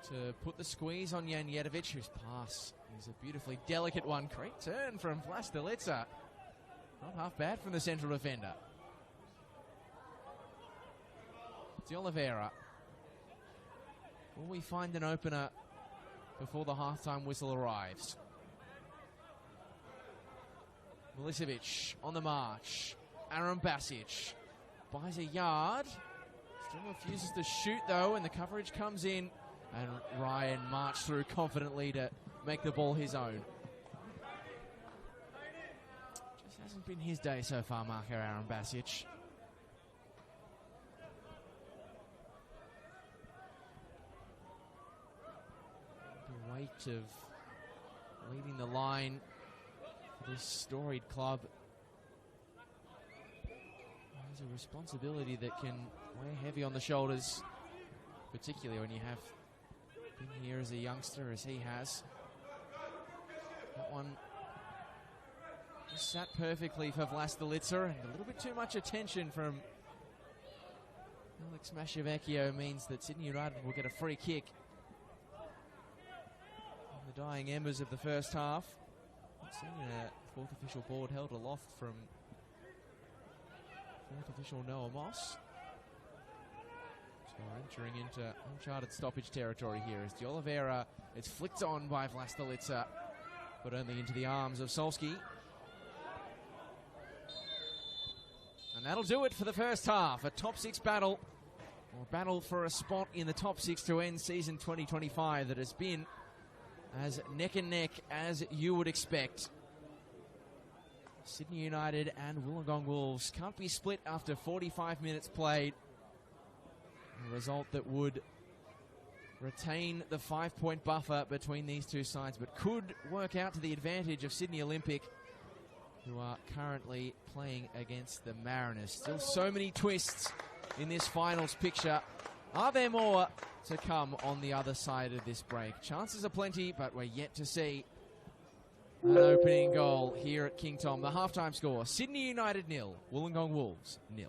to put the squeeze on Janjetovic, whose pass is a beautifully delicate one. Great turn from Vlastelica. Not half bad from the central defender. De Oliveira. Will we find an opener before the halftime whistle arrives? Milicevic on the march. Aaron Basic buys a yard. Still refuses to shoot though, and the coverage comes in. And Ryan marched through confidently to make the ball his own. Just hasn't been his day so far, Marco Aaron Basic. The weight of leading the line for this storied club is a responsibility that can weigh heavy on the shoulders, particularly when you have been here as a youngster as he has. That one sat perfectly for Vlastelica, and a little bit too much attention from Alex Mashavecchio means that Sydney United will get a free kick in the dying embers of the first half. Not seeing a fourth official board held aloft from fourth official Noah Moss. So we're entering into uncharted stoppage territory here as De Oliveira is flicked on by Vlastelica, but only into the arms of Solski. And that'll do it for the first half. A top six battle, or battle for a spot in the top six to end season 2025 that has been as neck and neck as you would expect. Sydney United and Wollongong Wolves can't be split after 45 minutes played. A result that would retain the 5-point buffer between these two sides, but could work out to the advantage of Sydney Olympic, who are currently playing against the Mariners. Still so many twists in this finals picture. Are there more to come on the other side of this break? Chances are plenty, but we're yet to see an opening goal here at King Tom. The halftime score, Sydney United 0, Wollongong Wolves 0.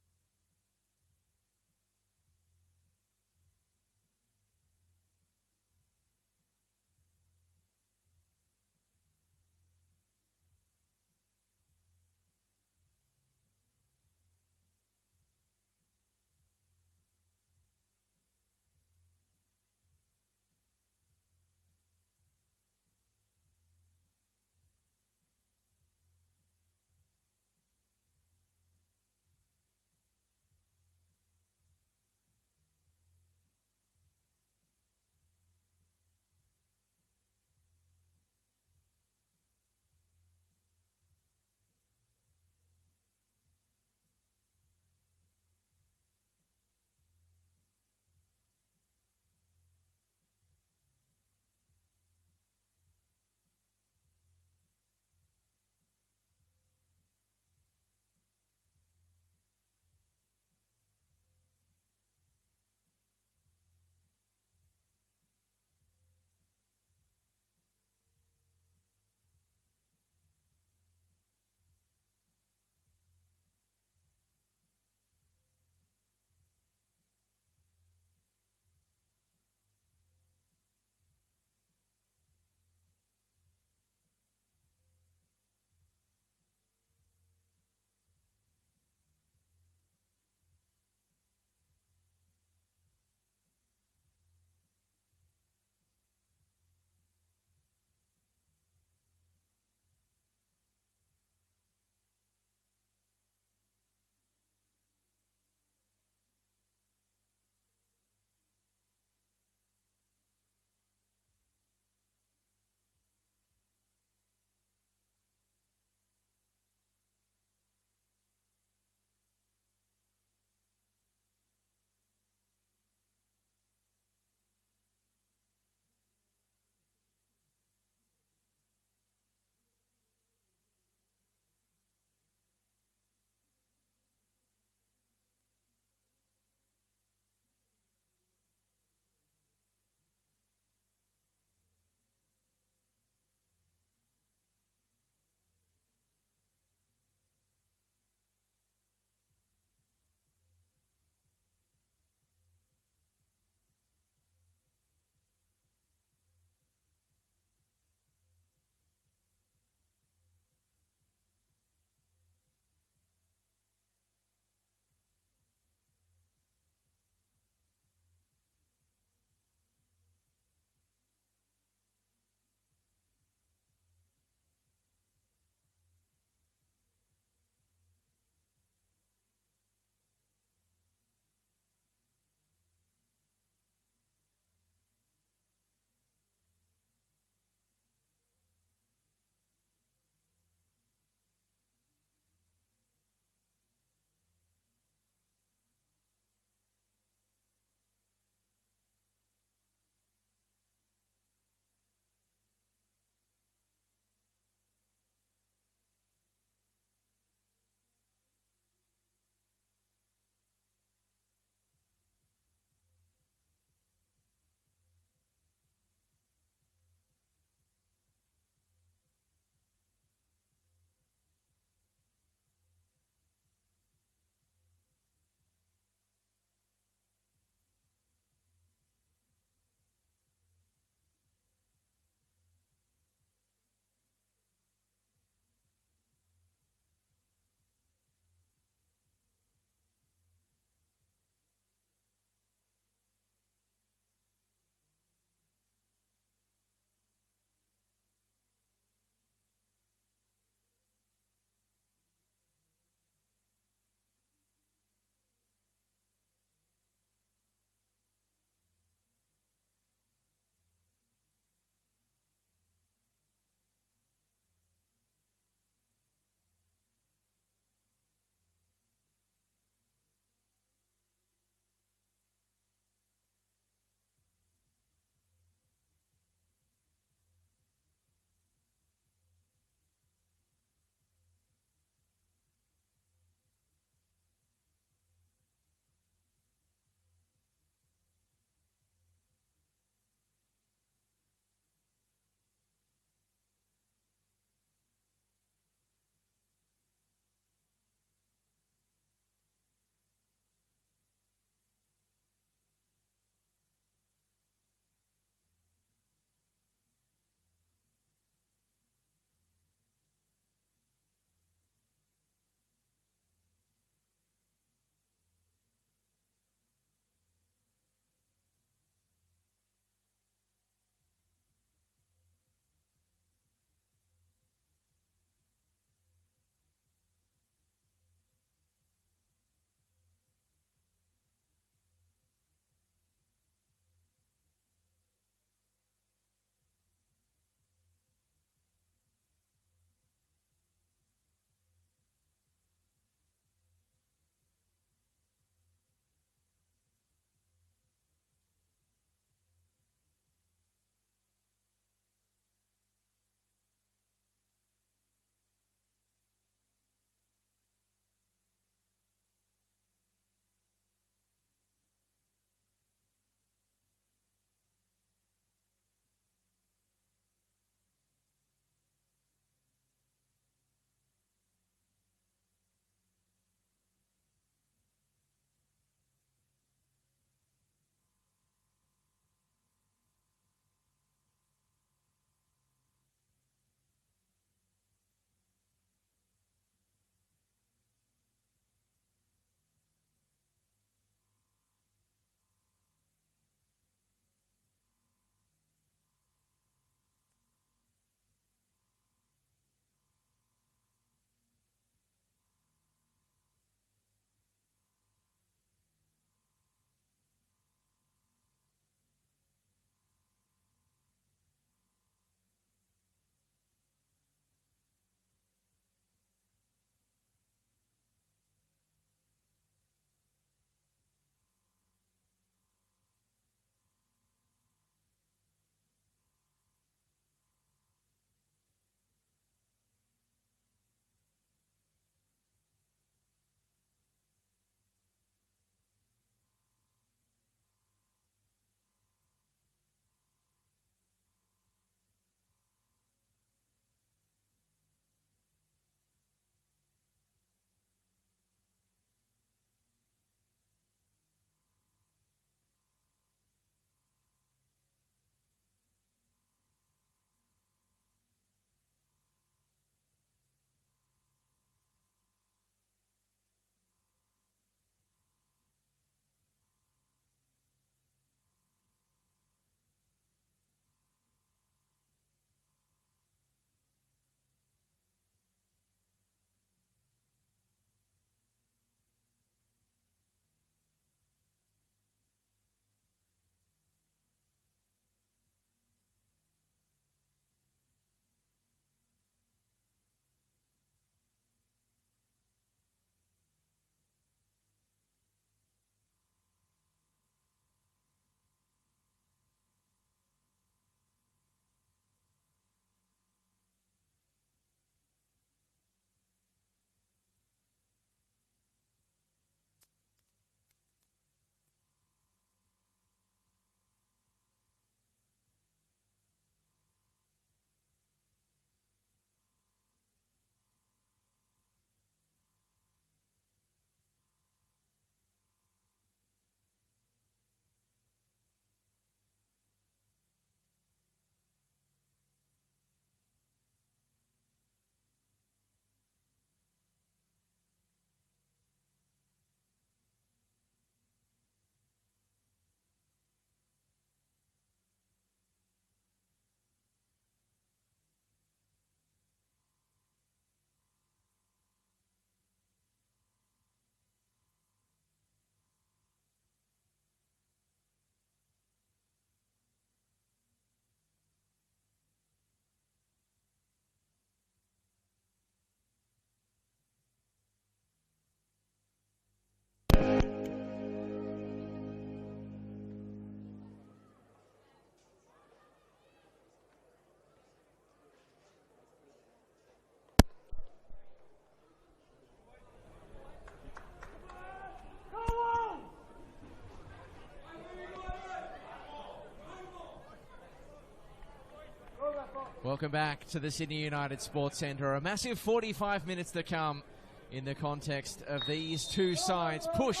Welcome back to the Sydney United Sports Centre. A massive 45 minutes to come in the context of these two sides push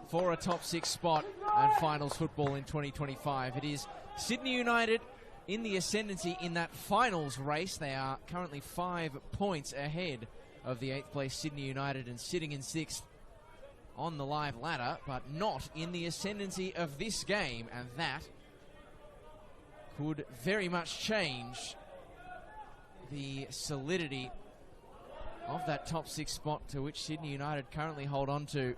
for a top 6 spot and finals football in 2025. It is Sydney United in the ascendancy in that finals race. They are currently 5 points ahead of the 8th place Sydney United and sitting in 6th on the live ladder, but not in the ascendancy of this game, and that could very much change the solidity of that top 6 spot to which Sydney United currently hold on to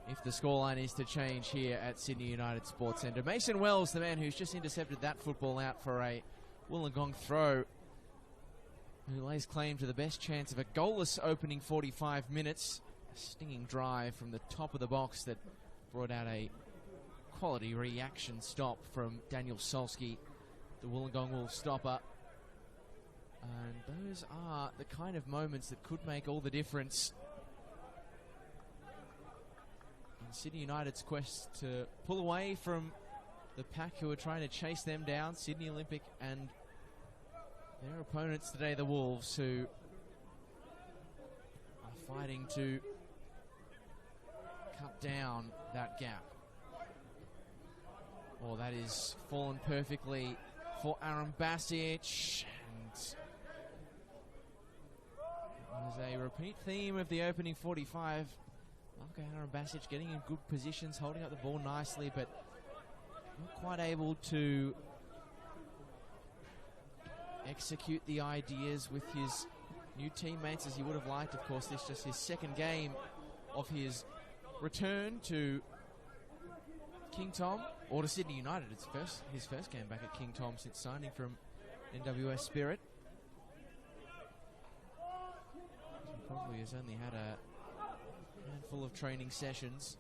if the scoreline is to change here at Sydney United Sports Centre. Mason Wells, the man who's just intercepted that football out for a Wollongong throw, who lays claim to the best chance of a goalless opening 45 minutes. A stinging drive from the top of the box that brought out a quality reaction stop from Daniel Solski, the Wollongong Wolves stopper. And those are the kind of moments that could make all the difference in Sydney United's quest to pull away from the pack who are trying to chase them down, Sydney Olympic and their opponents today, the Wolves, who are fighting to cut down that gap. Oh, that is fallen perfectly for Aaron Basic, and there's a repeat theme of the opening 45. Marco Aaron Basic getting in good positions, holding up the ball nicely, but not quite able to execute the ideas with his new teammates as he would have liked. Of course, this is just his second game of his return to King Tom, or to Sydney United. It's his first game back at King Tom since signing from NWS Spirit. He probably has only had a handful of training sessions.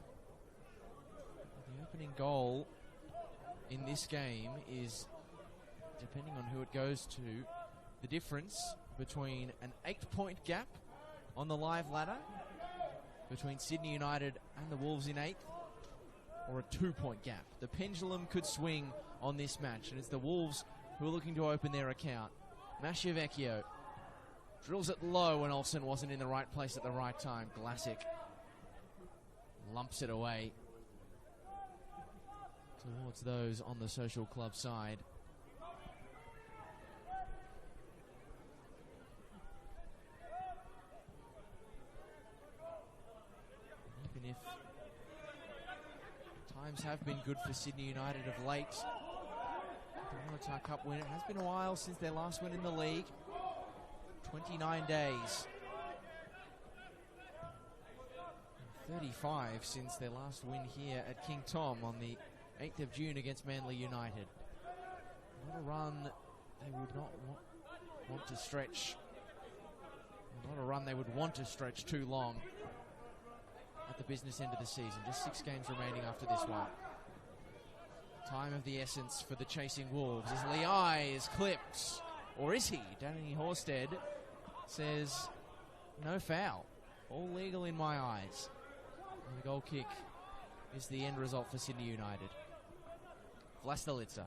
The opening goal in this game is, depending on who it goes to, the difference between an 8-point gap on the live ladder between Sydney United and the Wolves in 8th, or a 2-point gap. The pendulum could swing on this match, and it's the Wolves who are looking to open their account. Masciavecchio drills it low when Olsen wasn't in the right place at the right time. Glasic lumps it away towards those on the Social Club side. Even if times have been good for Sydney United of late, the Waratah Cup win, it has been a while since their last win in the league. 29 days. 35 since their last win here at King Tom on the 8th of June against Manly United. Not a run they would not want to stretch. Not a run they would want to stretch too long at the business end of the season. Just 6 games remaining after this one. Time of the essence for the chasing Wolves as Leai is clipped. Or is he? Danny Horsted says no foul. All legal in my eyes. And the goal kick is the end result for Sydney United. Vlastelica.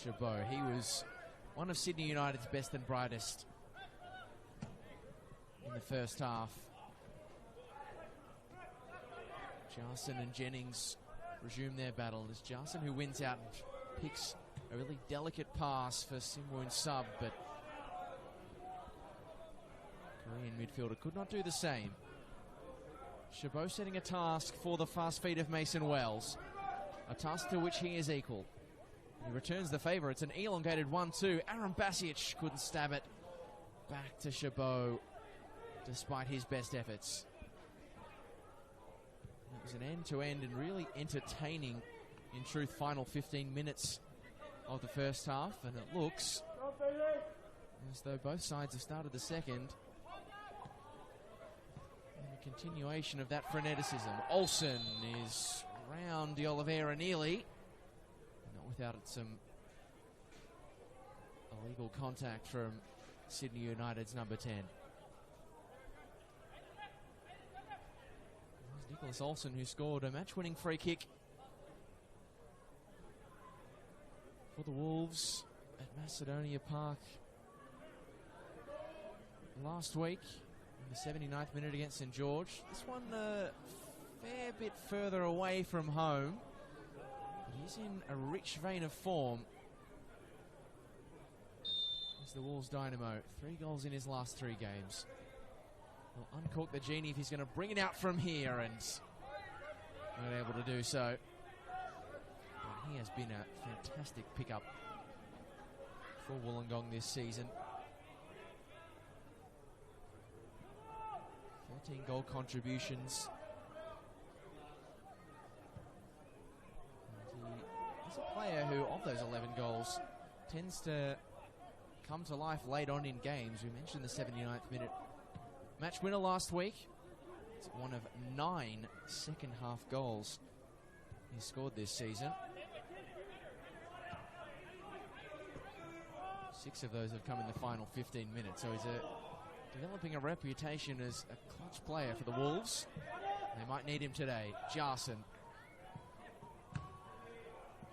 Chabot. He was one of Sydney United's best and brightest in the first half. Jarson and Jennings resume their battle. It's Jarson who wins out and picks a really delicate pass for Simwoon Sub, but Korean midfielder could not do the same. Chabot setting a task for the fast feet of Mason Wells, a task to which he is equal. He returns the favour. It's an elongated 1-2. Aaron Basic couldn't stab it back to Chabot despite his best efforts. It was an end-to-end and really entertaining, in truth, final 15 minutes of the first half, and it looks as though both sides have started the second. And a continuation of that freneticism. Olsen is round De Oliveira nearly, not without some illegal contact from Sydney United's number 10. Nicholas Olsen, who scored a match-winning free kick
for the Wolves at Macedonia Park last week in the 79th minute against St George. This one a fair bit further away from home, but he's in a rich vein of form. He's the Wolves dynamo. 3 goals in his last 3 games. Will uncork the genie if he's going to bring it out from here, and not able to do so. But he has been a fantastic pickup for Wollongong this season. 13 goal contributions. And he's a player who, of those 11 goals, tends to come to life late on in games. We mentioned the 79th minute match winner last week. It's one of 9 second-half goals he scored this season. 6 of those have come in the final 15 minutes, so he's developing a reputation as a clutch player for the Wolves. They might need him today. Jarson.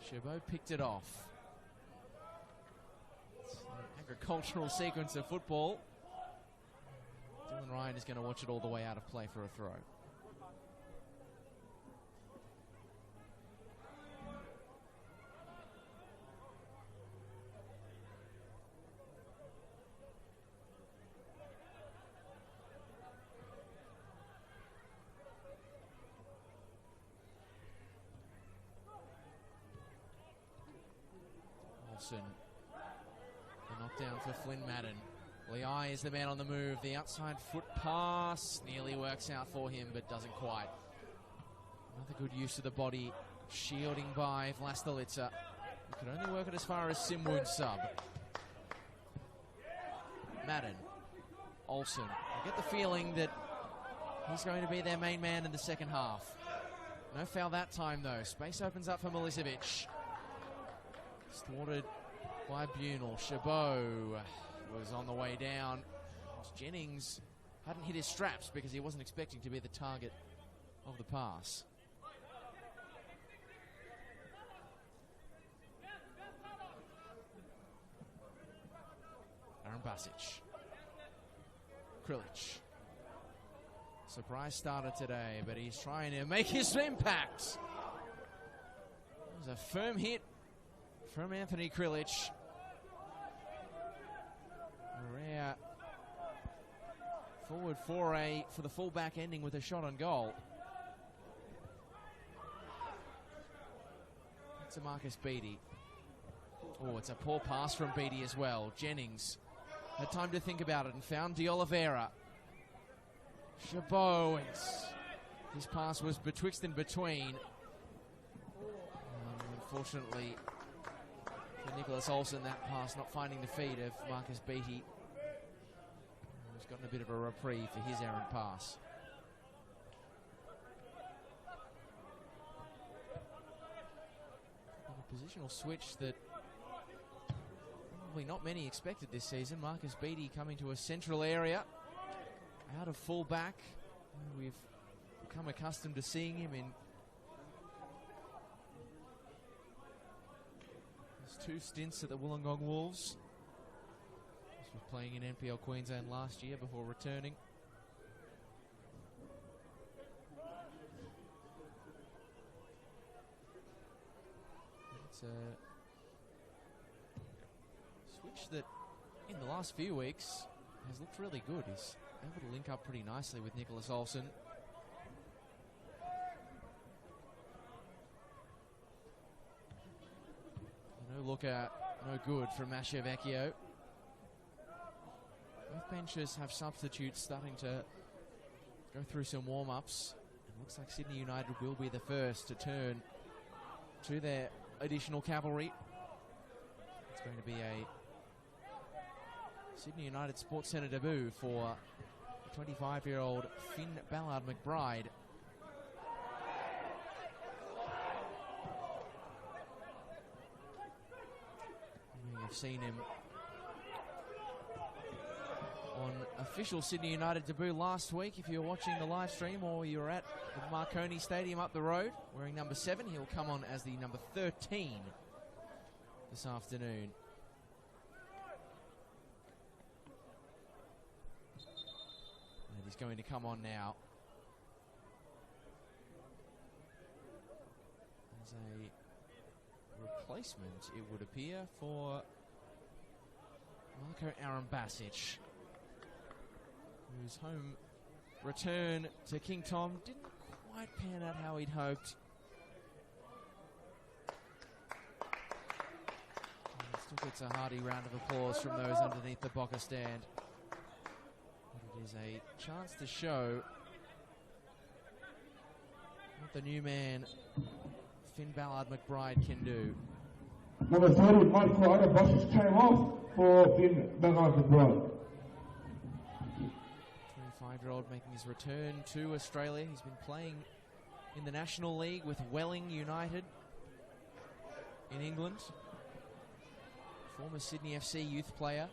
Chabot picked it off. It's an agricultural sequence of football. Dylan Ryan is going to watch it all the way out of play for a throw. Olsen. The knockdown for Flynn Madden. Leai is the man on the move. The outside foot pass nearly works out for him, but doesn't quite. Another good use of the body. Shielding by Vlastelica. It could only work it as far as Simwoon sub. Madden. Olsen. I get the feeling that he's going to be their main man in the second half. No foul that time, though. Space opens up for Milicevic. Thwarted by Bunel. Chabot was on the way down. Jennings hadn't hit his straps because he wasn't expecting to be the target of the pass. Aaron Basic. Krilic. Surprise starter today, but he's trying to make his impact. It was a firm hit from Anthony Krilic. Rare forward foray for the fullback, ending with a shot on goal. It's a Marcus Beattie. Oh, it's a poor pass from Beattie as well. Jennings had time to think about it and found De Oliveira. Chabot, his pass was betwixt and between. Unfortunately for Nicholas Olsen, that pass not finding the feet of Marcus Beattie, who's gotten a bit of a reprieve for his errant pass. A positional switch that probably not many expected this season. Marcus Beattie coming to a central area, out of full back. We've become accustomed to seeing him in his 2 stints at the Wollongong Wolves. He was playing in NPL Queensland last year before returning. It's a switch that in the last few weeks has looked really good. He's able to link up pretty nicely with Nicholas Olsen. No lookout, no good from Masha Vecchio. Both benches have substitutes starting to go through some warm-ups. It looks like Sydney United will be the first to turn to their additional cavalry. It's going to be a Sydney United Sports Centre debut for 25-year-old Finn Ballard McBride. You've seen him on official Sydney United debut last week. If you're watching the live stream or you're at the Marconi Stadium up the road, wearing number 7, he'll come on as the number 13 this afternoon. And he's going to come on now. As a replacement, it would appear, for Marco Arambasic, whose home return to King Tom didn't quite pan out how he'd hoped. And still gets a hearty round of applause from those underneath the Boca stand. But it is a chance to show what the new man, Finn Ballard McBride, can do.
Number 30, Michael Arambasic came off for Finn Ballard McBride.
25-year-old making his return to Australia. He's been playing in the National League with Welling United in England. Former Sydney FC youth player.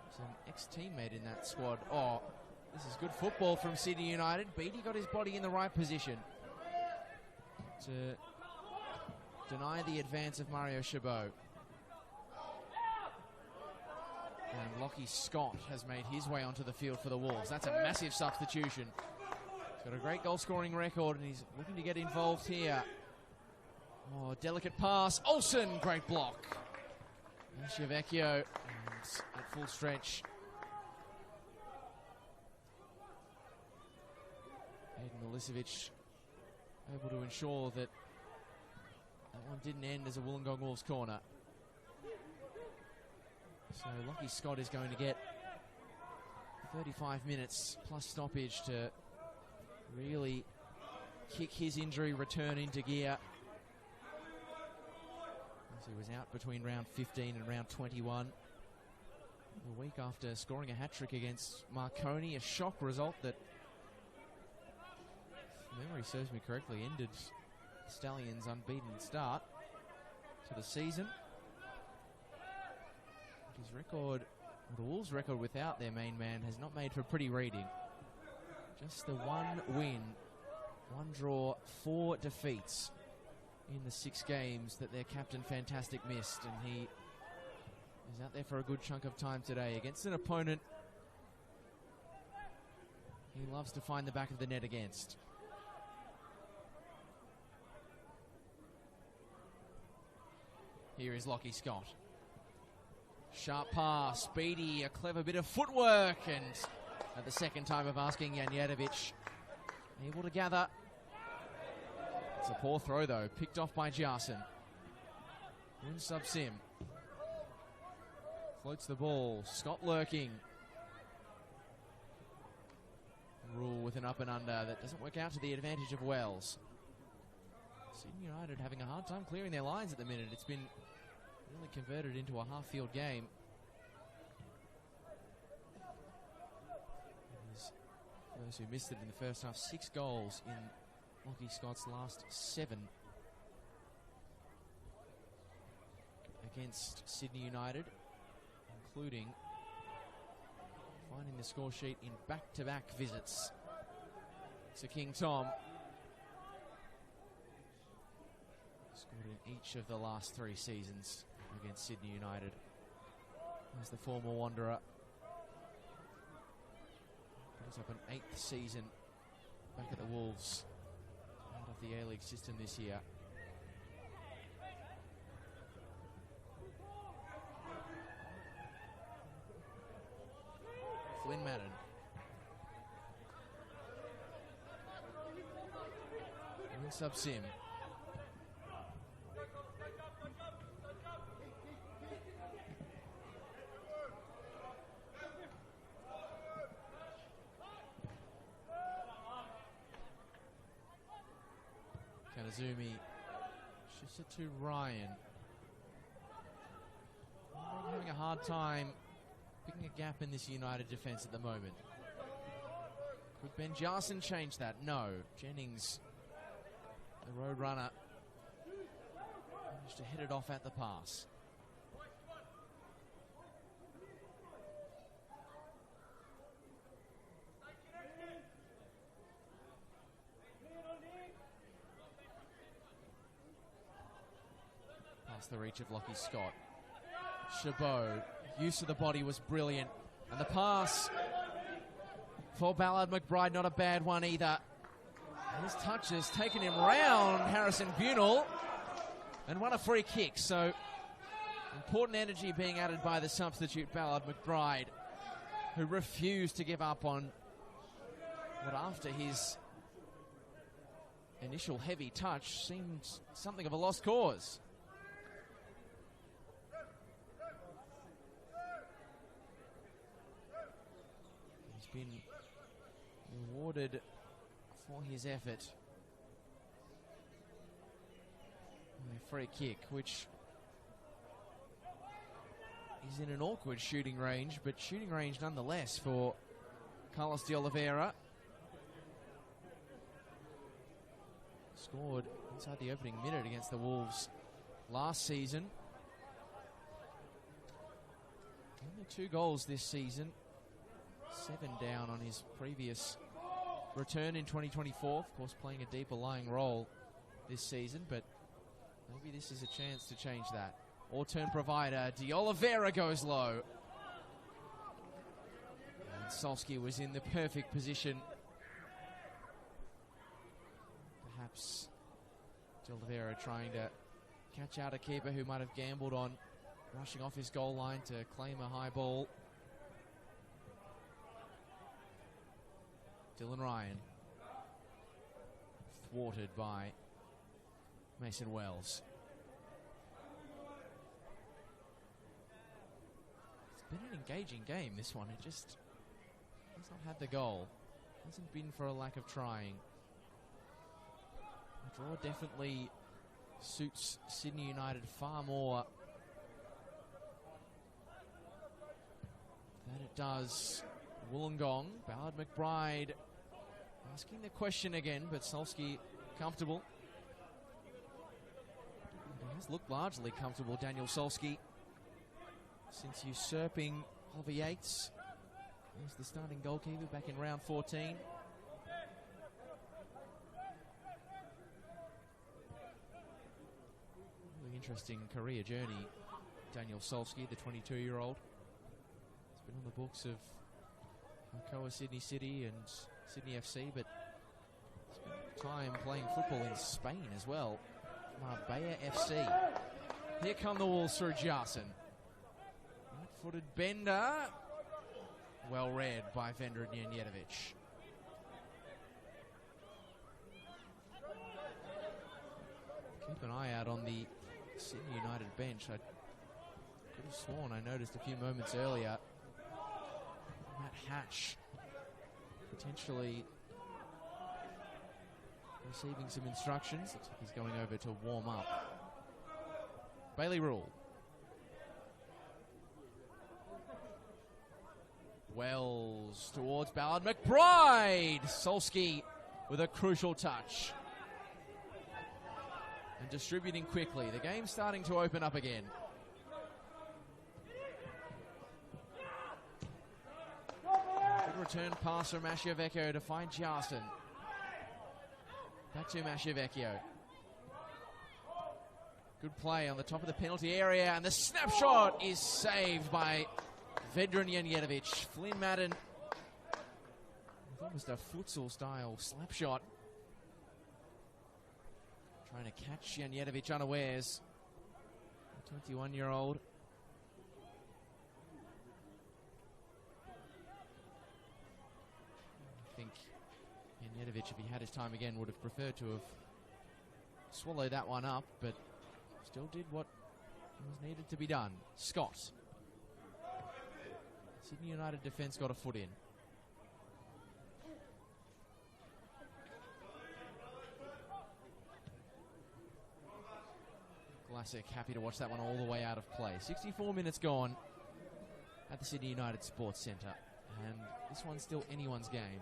He's an ex-teammate in that squad. Oh, this is good football from Sydney United. Beattie got his body in the right position to deny the advance of Mario Chabot. And Lockie Scott has made his way onto the field for the Wolves. That's a massive substitution. He's got a great goal-scoring record, and he's looking to get involved here. Oh, delicate pass. Olsen, great block. Schiavecchio, and at full stretch. Aiden Milicevic able to ensure that that one didn't end as a Wollongong Wolves corner. So Lockie Scott is going to get 35 minutes plus stoppage to really kick his injury return into gear. As he was out between round 15 and round 21. A week after scoring a hat-trick against Marconi, a shock result that, if memory serves me correctly, ended Stallions' unbeaten start to the season. His record, the Wolves' record without their main man, has not made for pretty reading. Just the one win, one draw, 4 defeats in the 6 games that their captain Fantastic missed, and he is out there for a good chunk of time today against an opponent he loves to find the back of the net against. Here is Lockie Scott. Sharp pass, Beattie, a clever bit of footwork, and at the second time of asking, Janjetovic able to gather. It's a poor throw though, picked off by Jarson. Win sub sim. Floats the ball, Scott lurking. Rule with an up and under that doesn't work out to the advantage of Wells. Sydney United having a hard time clearing their lines at the minute. It's been really converted into a half-field game. For those who missed it in the first half, 6 goals in Lockie Scott's last 7 against Sydney United, including finding the score sheet in back-to-back visits to King Tom. Scored in each of the last 3 seasons against Sydney United. As the former Wanderer brings up an 8th season back at the Wolves out of the A-League system this year. Flynn Madden. Win sub sim. Kanazumi shifts it to Ryan. Ryan having a hard time picking a gap in this United defence at the moment. Could Ben Jarson change that? No. Jennings, the road runner, managed to hit it off at the pass. past the reach of Lockie Scott. Chabot, use of the body was brilliant. And the pass for Ballard McBride, not a bad one either. His touch has taken him round Harrison Bunel and won a free kick. So important energy being added by the substitute Ballard McBride, who refused to give up on what after his initial heavy touch seemed something of a lost cause. He's been rewarded for his effort. A free kick, which is in an awkward shooting range, but shooting range nonetheless for Carlos de Oliveira. Scored inside the opening minute against the Wolves last season. Only 2 goals this season. 7 down on his previous return in 2024. Of course, playing a deeper lying role this season, but maybe this is a chance to change that. Or turn provider, de Oliveira goes low. And Solski was in the perfect position. Perhaps de Oliveira trying to catch out a keeper who might have gambled on rushing off his goal line to claim a high ball. Dylan Ryan, thwarted by Mason Wells. It's been an engaging game, this one. It just has not had the goal. Hasn't been for a lack of trying. The draw definitely suits Sydney United far more than it does Wollongong. Ballard McBride asking the question again, but Solski comfortable. He has looked largely comfortable, Daniel Solski, since usurping Oliver Yates as the starting goalkeeper back in round 14. Really interesting career journey, Daniel Solski, the 22-year-old. He's been on the books of Alcoa Sydney City and Sydney FC, but spent time playing football in Spain as well. Marbella FC. Here come the Wolves through Jarson. Right-footed bender. Well read by Vendra Njenjetovic. Keep an eye out on the Sydney United bench. I could have sworn I noticed a few moments earlier Matt Hatch potentially receiving some instructions. Looks like he's going over to warm up. Bailey Rule. Wells towards Ballard McBride. Solski with a crucial touch. And distributing quickly. The game's starting to open up again. Good return pass from Machiavecchio to find Jarson. Back to Machiavecchio. Good play on the top of the penalty area, and the snapshot is saved by Vedran Njenjetovic. Flynn Madden, almost a futsal-style slap shot. Trying to catch Njenjetovic unawares. The 21-year-old. I think Njenjetovic, if he had his time again, would have preferred to have swallowed that one up, but still did what was needed to be done. Scott. Sydney United defence got a foot in. Classic, happy to watch that one all the way out of play. 64 minutes gone at the Sydney United Sports Centre, and this one's still anyone's game.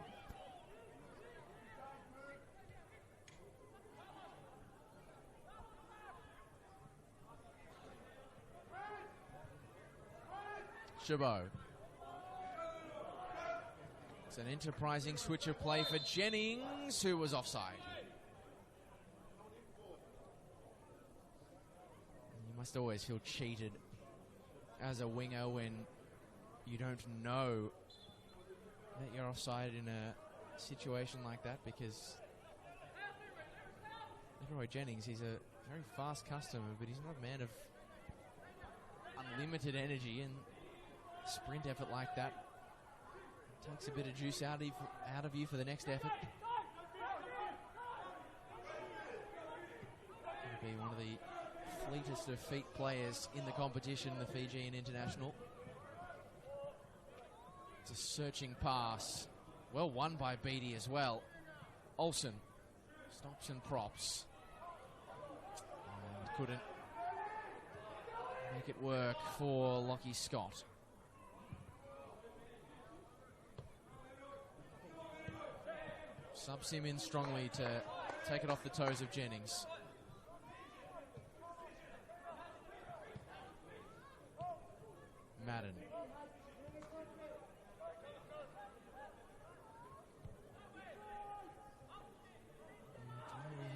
Chabot. It's an enterprising switch of play for Jennings, who was offside. You must always feel cheated as a winger when you don't know that you're offside in a situation like that, because Leroy Jennings, he's a very fast customer, but he's not a man of unlimited energy, and sprint effort like that takes a bit of juice out of you for the next effort. He'll be one of the fleetest of feet players in the competition, the Fijian international. It's a searching pass. Well won by Beattie as well. Olsen stops and props. And couldn't make it work for Lockie Scott. Subs him in strongly to take it off the toes of Jennings. Madden. We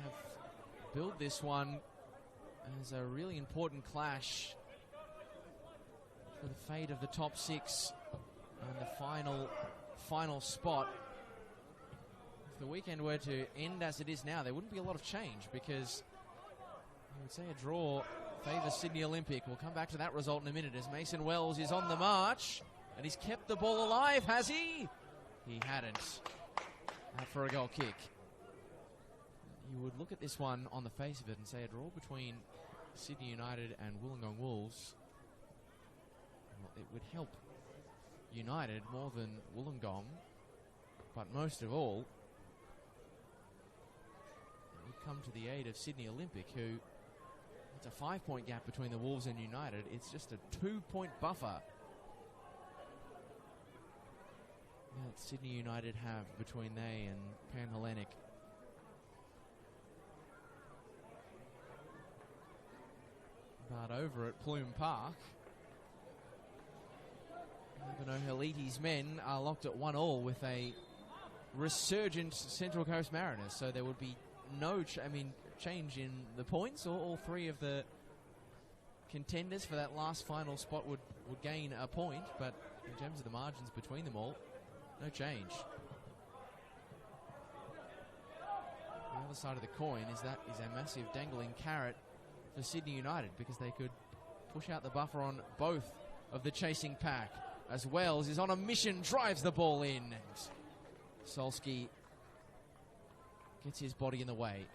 have built this one as a really important clash for the fate of the top 6 and the final spot. If the weekend were to end as it is now, there wouldn't be a lot of change, because I would say a draw favours Sydney Olympic. We'll come back to that result in a minute as Mason Wells is on the march, and he's kept the ball alive, has he? He hadn't. Out for a goal kick. You would look at this one on the face of it and say a draw between Sydney United and Wollongong Wolves. Well, it would help United more than Wollongong, but most of all, it would come to the aid of Sydney Olympic, who, it's a 5-point gap between the Wolves and United. It's just a 2-point buffer that Sydney United have between they and Panhellenic. But over at Plume Park, Haliti's men are locked at 1-1 with a resurgent Central Coast Mariners, so there would be no change in the points. All three of the contenders for that last final spot would gain a point, but in terms of the margins between them all, no change. The other side of the coin is a massive dangling carrot for Sydney United, because they could push out the buffer on both of the chasing pack. As Wells is on a mission, drives the ball in, and Solski gets his body in the way.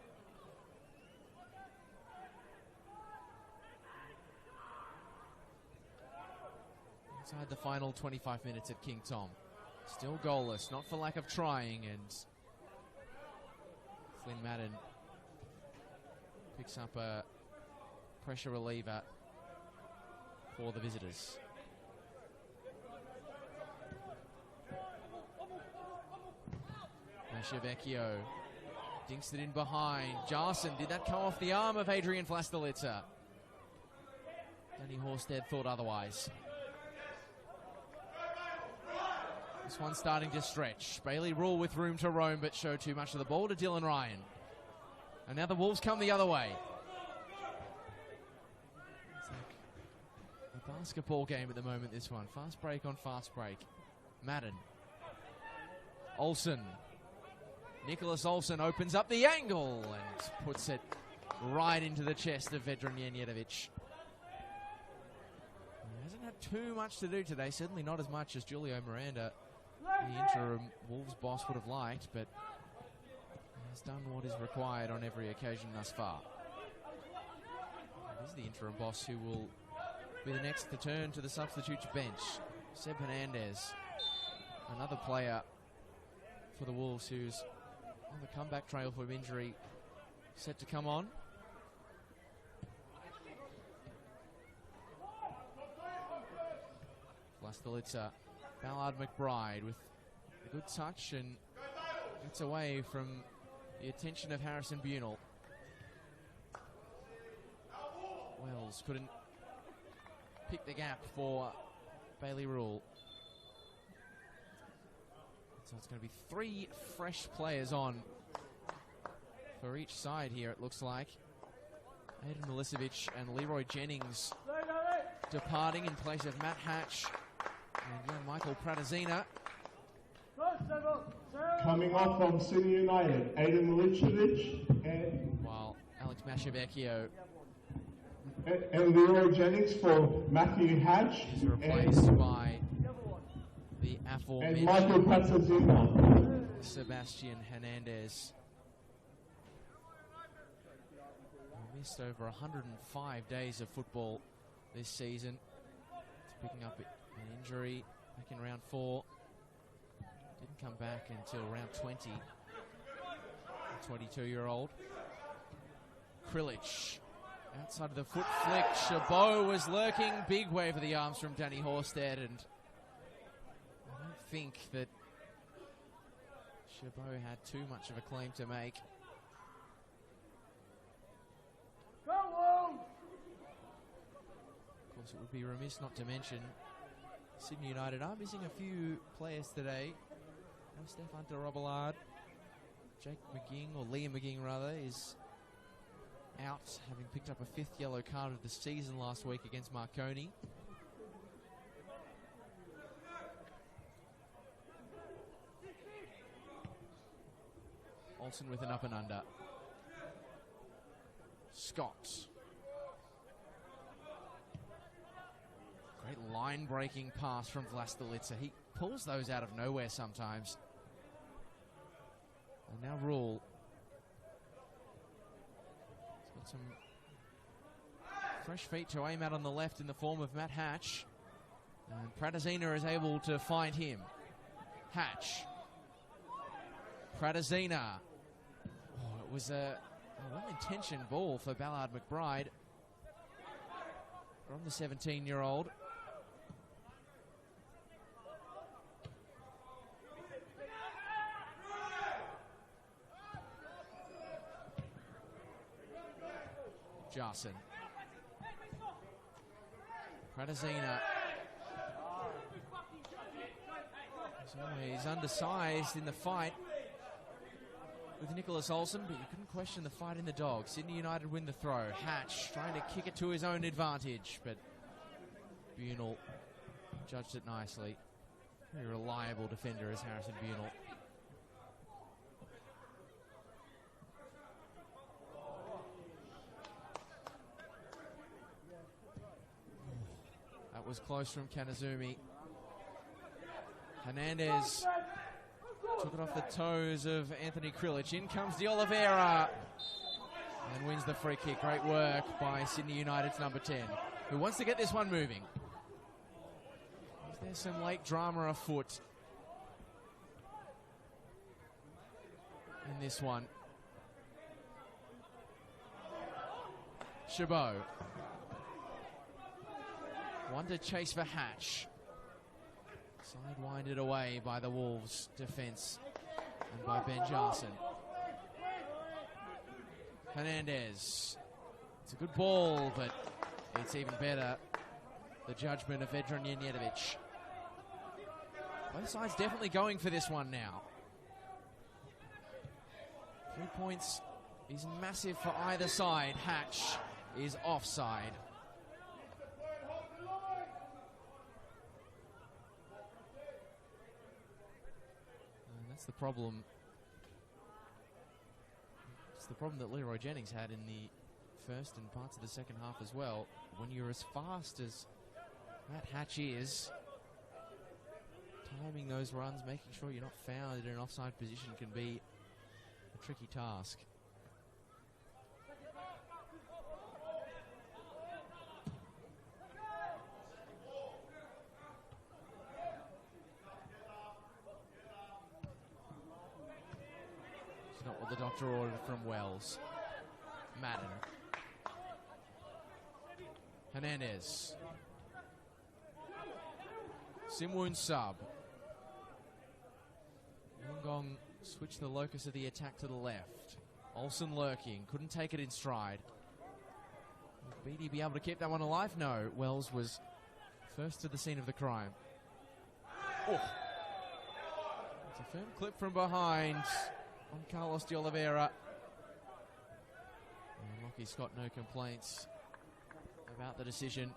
Inside the final 25 minutes at King Tom. Still goalless, not for lack of trying, and Flynn Madden picks up a pressure reliever for the visitors. Vecchio dinks it in behind. Jarson, did that come off the arm of Adrian Vlastelica? Danny Horsted thought otherwise. This one's starting to stretch. Bailey Rule with room to roam, but showed too much of the ball to Dylan Ryan. And now the Wolves come the other way. It's like a basketball game at the moment, this one. Fast break on fast break. Madden. Olsen. Nicholas Olsen opens up the angle and puts it right into the chest of Vedran Janjetovic. He hasn't had too much to do today, certainly not as much as Julio Miranda, the interim Wolves boss, would have liked, but he has done what is required on every occasion thus far. It is the interim boss who will be the next to turn to the substitutes bench. Seb Hernandez, another player for the Wolves who's on the comeback trail from injury, set to come on. Vlastelica, Ballard McBride with a good touch and gets away from the attention of Harrison Bunel. Wells couldn't pick the gap for Bailey Rule. So it's going to be 3 fresh players on for each side here, it looks like. Aidan Milicevic and Leroy Jennings departing in place of Matt Hatch and young Michael Pratazina.
Coming off from Sydney United, Aidan Milicevic
While Alex Mashavecchio
and Leroy Jennings for Matthew Hatch
is replaced by the
and
aforementioned
Michael Pratazina.
Sebastian Hernandez. He missed over 105 days of football this season. He's picking up an injury back in round 4. Didn't come back until round 20. 22-year-old. Krilich outside of the foot flick. Chabot was lurking. Big wave of the arms from Danny Horsted, and I don't think that Chabot had too much of a claim to make. Of course, it would be remiss not to mention Sydney United are missing a few players today. No Stefan de Robillard. Jake McGing, or Liam McGing rather, is out, having picked up a 5th yellow card of the season last week against Marconi. Olsen with an up and under. Scott. Great line-breaking pass from Vlastelica. He pulls those out of nowhere sometimes. And now Rule. He's got some fresh feet to aim at on the left in the form of Matt Hatch. And Pratazina is able to find him. Hatch. Pratazina. Oh, it was a well-intentioned ball for Ballard McBride from the 17-year-old. Jarson. Pratazina. So he's undersized in the fight with Nicholas Olsen, but you couldn't question the fight in the dog. Sydney United win the throw. Hatch trying to kick it to his own advantage, but Bunel judged it nicely. Very reliable defender is Harrison Bunel. That was close from Kanazumi. Hernandez took it off the toes of Anthony Krilich. In comes De Oliveira and wins the free kick. Great work by Sydney United's number 10, who wants to get this one moving. Is there some late drama afoot in this one? Chabot. One to chase for Hatch. Sidewinded away by the Wolves defence and by Ben Jarson. Hernandez. It's a good ball, but it's even better the judgment of Vedran Janjetovic. Both sides definitely going for this one now. 3 points is massive for either side. Hatch is offside. That's the problem. It's the problem that Leroy Jennings had in the first and parts of the second half as well. When you're as fast as Matt Hatch is, timing those runs, making sure you're not fouled in an offside position can be a tricky task. Not what the doctor ordered from Wells. Madden. Hernandez. Simwoon sub. Wollongong switched the locus of the attack to the left. Olsen lurking. Couldn't take it in stride. Will Beattie be able to keep that one alive? No. Wells was first to the scene of the crime. Oh. It's a firm clip from behind on Carlos de Oliveira. And Lockie Scott, no complaints about the decision.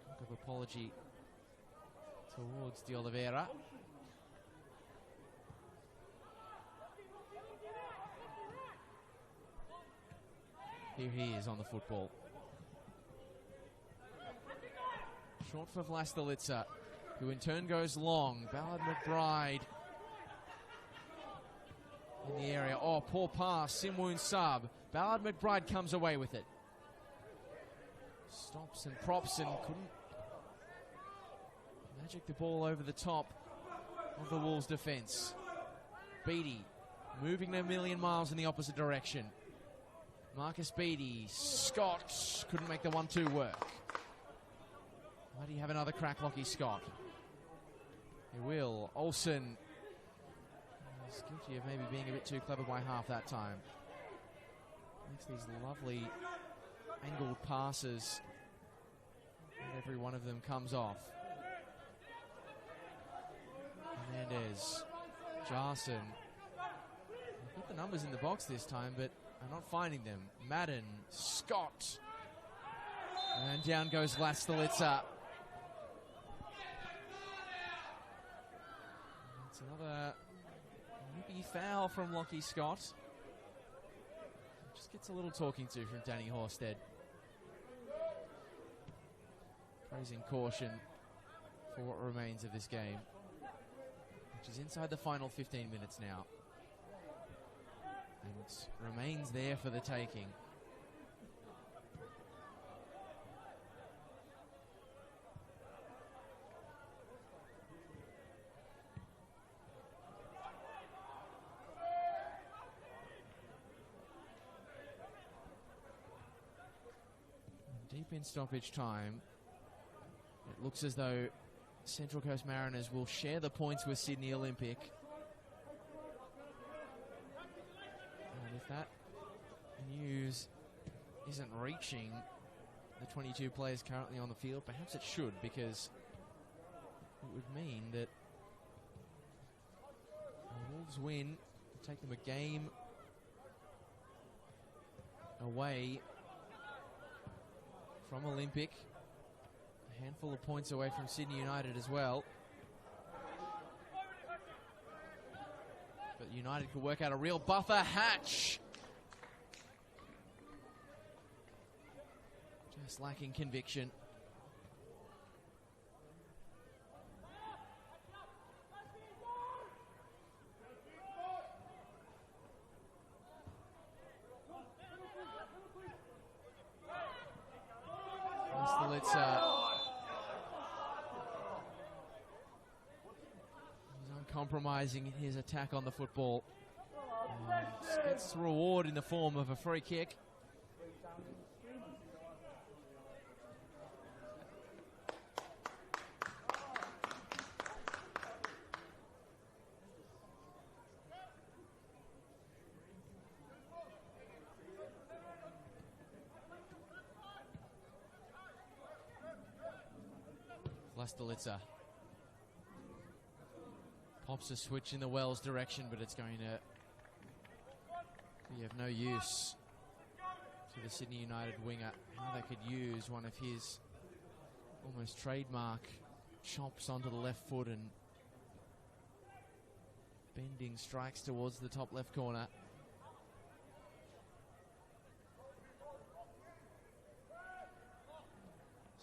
Talk of apology towards De Oliveira. Here he is on the football. Short for Vlastelica, who in turn goes long. Ballard McBride in the area. Oh, poor pass. Simwoon sub. Ballard McBride comes away with it. Stops and props and couldn't magic the ball over the top of the Wolves' defence. Beattie moving a million miles in the opposite direction. Marcus Beattie. Scott couldn't make the 1-2 work. Why do you have another crack, Lockie Scott? He will. Olsen. He's guilty of maybe being a bit too clever by half that time. Makes these lovely angled passes. And every one of them comes off. Hernandez. Jarson. They've got the numbers in the box this time, but are not finding them. Madden. Scott. And down goes Vlastelica. It's another nippy foul from Lockie Scott. Just gets a little talking to from Danny Horsted. Praising caution for what remains of this game, which is inside the final 15 minutes now. And it remains there for the taking. Deep in stoppage time, it looks as though Central Coast Mariners will share the points with Sydney Olympic. And if that news isn't reaching the 22 players currently on the field, perhaps it should, because it would mean that the Wolves win, take them a game away from Olympic, a handful of points away from Sydney United as well. But United could work out a real buffer. Hatch just lacking conviction. He's uncompromising in his attack on the football. And gets the reward in the form of a free kick. Vlastelica pops a switch in the Wells direction, but it's going to be of no use to the Sydney United winger. How they could use one of his almost trademark chops onto the left foot and bending strikes towards the top left corner.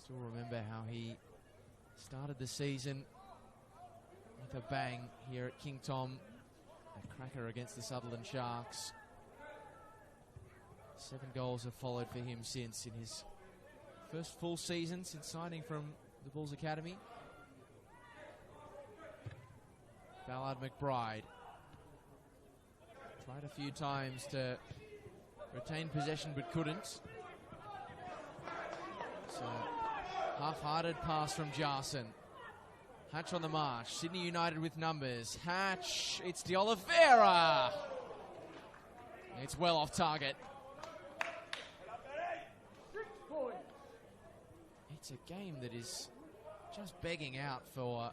Still remember how he started the season with a bang here at King Tom. A cracker against the Sutherland Sharks. 7 goals have followed for him since in his first full season since signing from the Bulls Academy. Ballard McBride tried a few times to retain possession but couldn't. So half-hearted pass from Jarson. Hatch on the march. Sydney United with numbers. Hatch. It's De Oliveira. It's well off target. It's a game that is just begging out for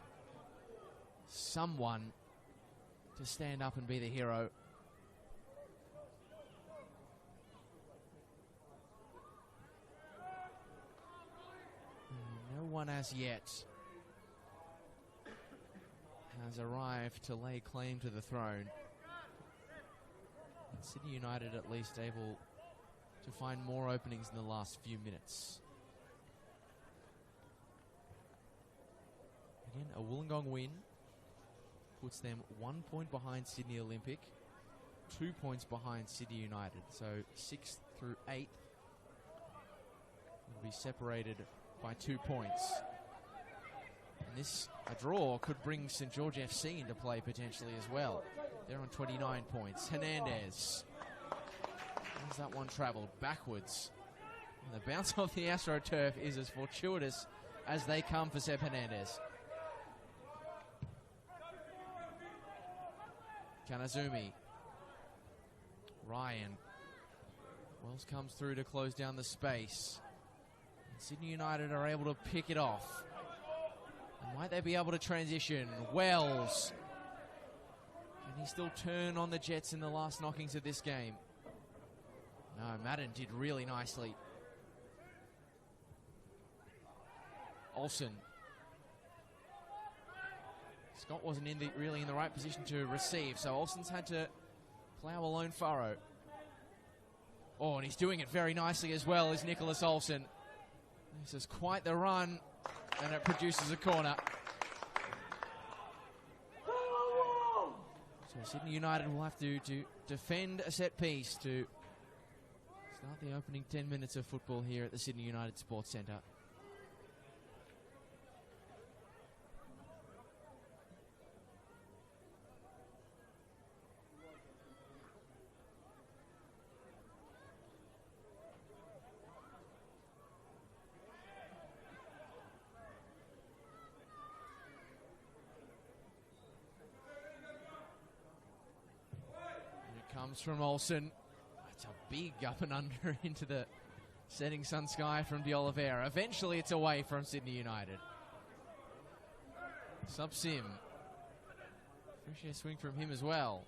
someone to stand up and be the hero. one as yet has arrived to lay claim to the throne. And Sydney United at least able to find more openings in the last few minutes. Again, a Wollongong win puts them 1 point behind Sydney Olympic, 2 points behind Sydney United. So 6th through 8th will be separated by 2 points. And this, a draw, could bring St George FC into play potentially as well. They're on 29 points. Hernandez. How's that one travelled? Backwards. And the bounce off the AstroTurf is as fortuitous as they come for Seb Hernandez. Kanazumi. Ryan. Wells comes through to close down the space. And Sydney United are able to pick it off. And might they be able to transition? Wells. Can he still turn on the Jets in the last knockings of this game? No, Madden did really nicely. Olsen. Scott wasn't really in the right position to receive, so Olsen's had to plough a lone furrow. Oh, and he's doing it very nicely as well as Nicholas Olsen. This is quite the run, and it produces a corner. So Sydney United will have to defend a set piece to start the opening 10 minutes of football here at the Sydney United Sports Centre. Comes from Olsen. It's a big up and under into the setting sun sky from De Oliveira. Eventually it's away from Sydney United. Sub-Sim. Fresh air swing from him as well.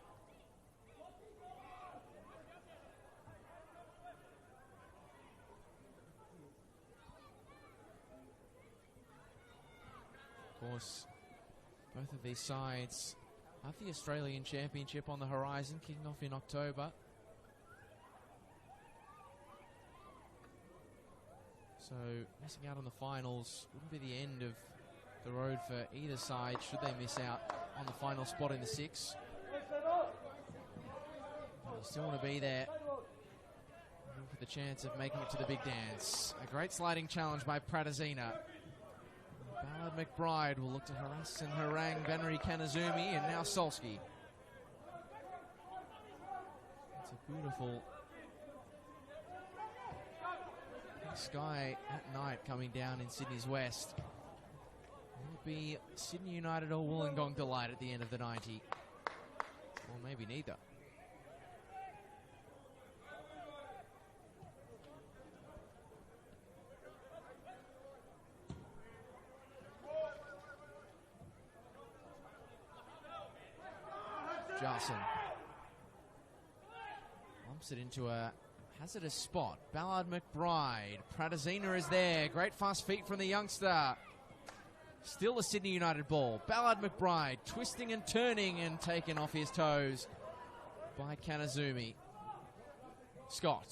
Of course, both of these sides have the Australian Championship on the horizon, kicking off in October. So missing out on the finals wouldn't be the end of the road for either side should they miss out on the final spot in the 6. But you still want to be there for the chance of making it to the big dance. A great sliding challenge by Pratazina. Ballard McBride will look to harass and harangue Benry Kanazumi, and now Solski. It's a beautiful sky at night coming down in Sydney's west. Will it be Sydney United or Wollongong delight at the end of the 90? Or maybe neither. Jarson lumps it into a hazardous spot. Ballard McBride. Pratazina is there. Great fast feet from the youngster. Still a Sydney United ball. Ballard McBride twisting and turning and taken off his toes by Kanazumi. Scott.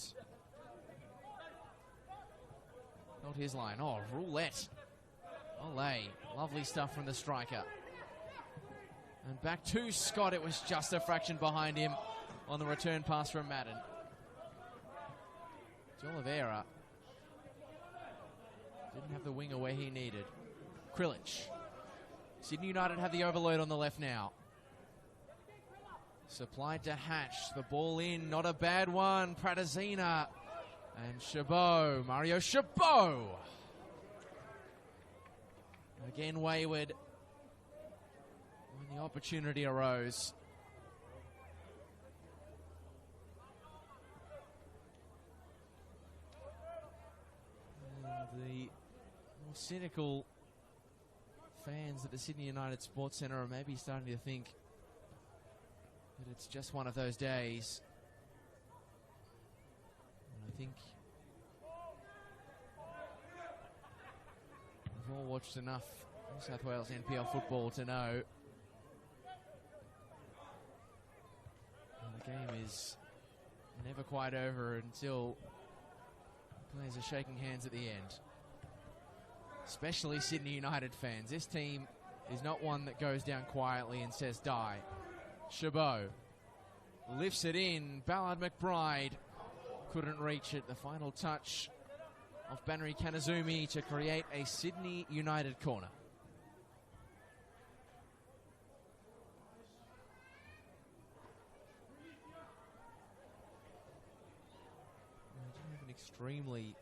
Not his line. Oh, roulette. Olay. Lovely stuff from the striker. And back to Scott. It was just a fraction behind him on the return pass from Madden. De Oliveira didn't have the winger where he needed. Krilich. Sydney United have the overload on the left now. Supplied to Hatch. The ball in. Not a bad one. Pratazina. And Chabot. Mario Chabot. Again wayward. The opportunity arose. And the more cynical fans at the Sydney United Sports Centre are maybe starting to think that it's just one of those days. And I think We've all watched enough New South Wales NPL football to know the game is never quite over until players are shaking hands at the end. Especially Sydney United fans. This team is not one that goes down quietly and says die. Chabot lifts it in. Ballard McBride couldn't reach it. The final touch of Banri Kanazumi to create a Sydney United corner. An extremely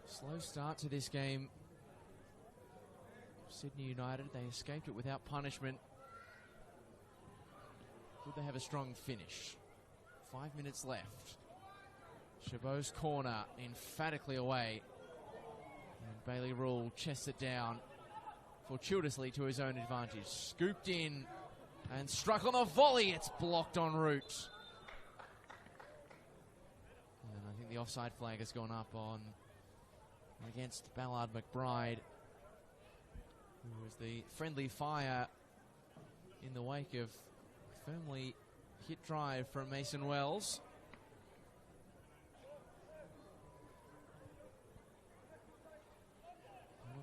slow start to this game. Sydney United, they escaped it without punishment. Would they have a strong finish? 5 minutes left. Chabot's corner emphatically away. And Bailey Rule chests it down fortuitously to his own advantage. Scooped in and struck on the volley. It's blocked en route. And I think the offside flag has gone up on against Ballard McBride, who was the friendly fire in the wake of firmly hit drive from Mason Wells.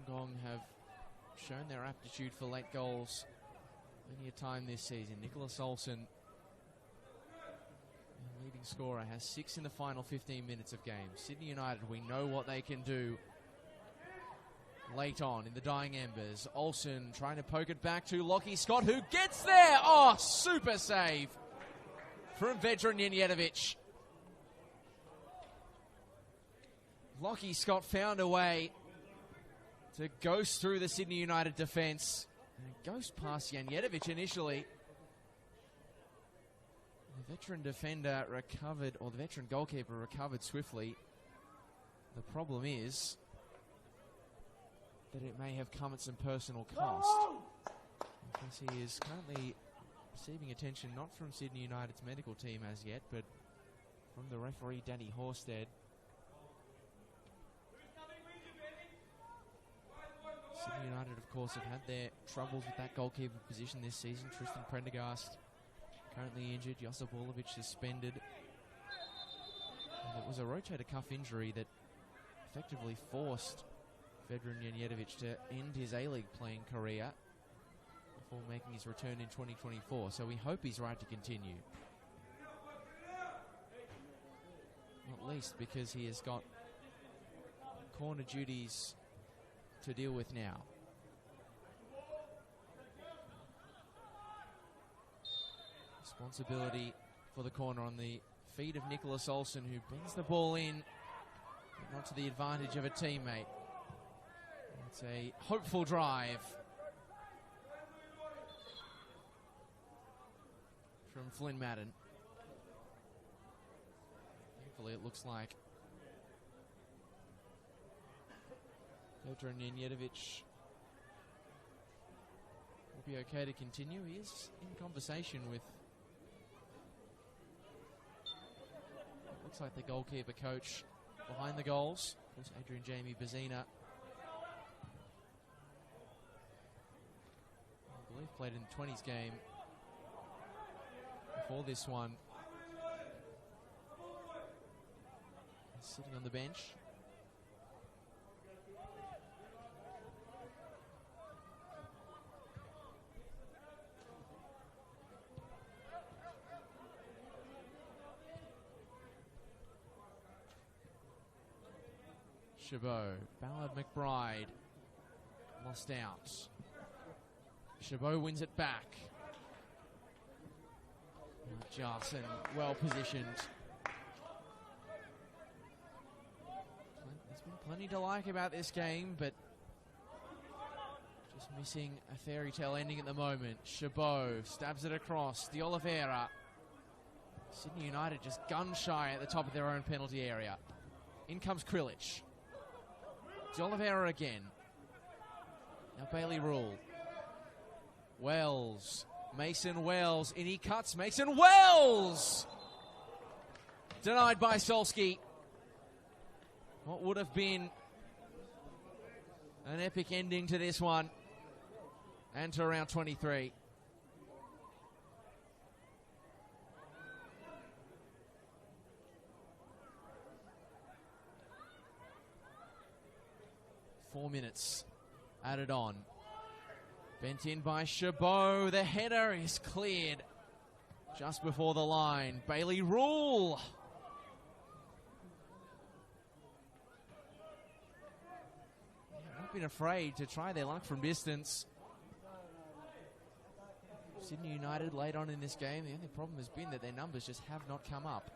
Wollongong have shown their aptitude for late goals many a time this season. Nicholas Olsen, the leading scorer, has 6 in the final 15 minutes of game. Sydney United, we know what they can do late on in the dying embers. Olsen trying to poke it back to Lockie Scott, who gets there. Oh, super save from Vedran Janjetovic. Lockie Scott found a way to ghost through the Sydney United defence. Ghost past Janjetovic initially. The veteran defender recovered, or the veteran goalkeeper recovered swiftly. The problem is that it may have come at some personal cost. Because he is currently receiving attention not from Sydney United's medical team as yet, but from the referee, Danny Horsted. Sydney United, of course, have had their troubles with that goalkeeper position this season. Tristan Prendergast currently injured. Josip Orlovic suspended. And it was a rotator cuff injury that effectively forced Vedran Janjetovic to end his A-League playing career before making his return in 2024. So we hope he's right to continue. Not least because he has got corner duties to deal with now. Responsibility for the corner on the feet of Nicholas Olsen, who bends the ball in, but not to the advantage of a teammate. It's a hopeful drive from Flynn Madden. Thankfully, it looks like Vedran Janjetovic will be okay to continue. He is in conversation with, looks like, the goalkeeper coach behind the goals. Of course, Adrian Jamie Bazina, I believe played in the 20s game before this one. He's sitting on the bench. Chabot, Ballard McBride, lost out. Chabot wins it back. Jarson, well positioned. There's been plenty to like about this game, but just missing a fairy tale ending at the moment. Chabot stabs it across. De Oliveira. Sydney United just gun shy at the top of their own penalty area. In comes Krilich. De Oliveira again. Now Bailey Rule. Wells. Mason Wells. In he cuts. Mason Wells!
Denied by Solski. What would have been an epic ending to this one and to round 23. Four minutes added on. Bent in by Chabot. The header is cleared just before the line. Bailey Rule. Not been afraid to try their luck from distance. Sydney United late on in this game. The only problem has been that their numbers just have not come up.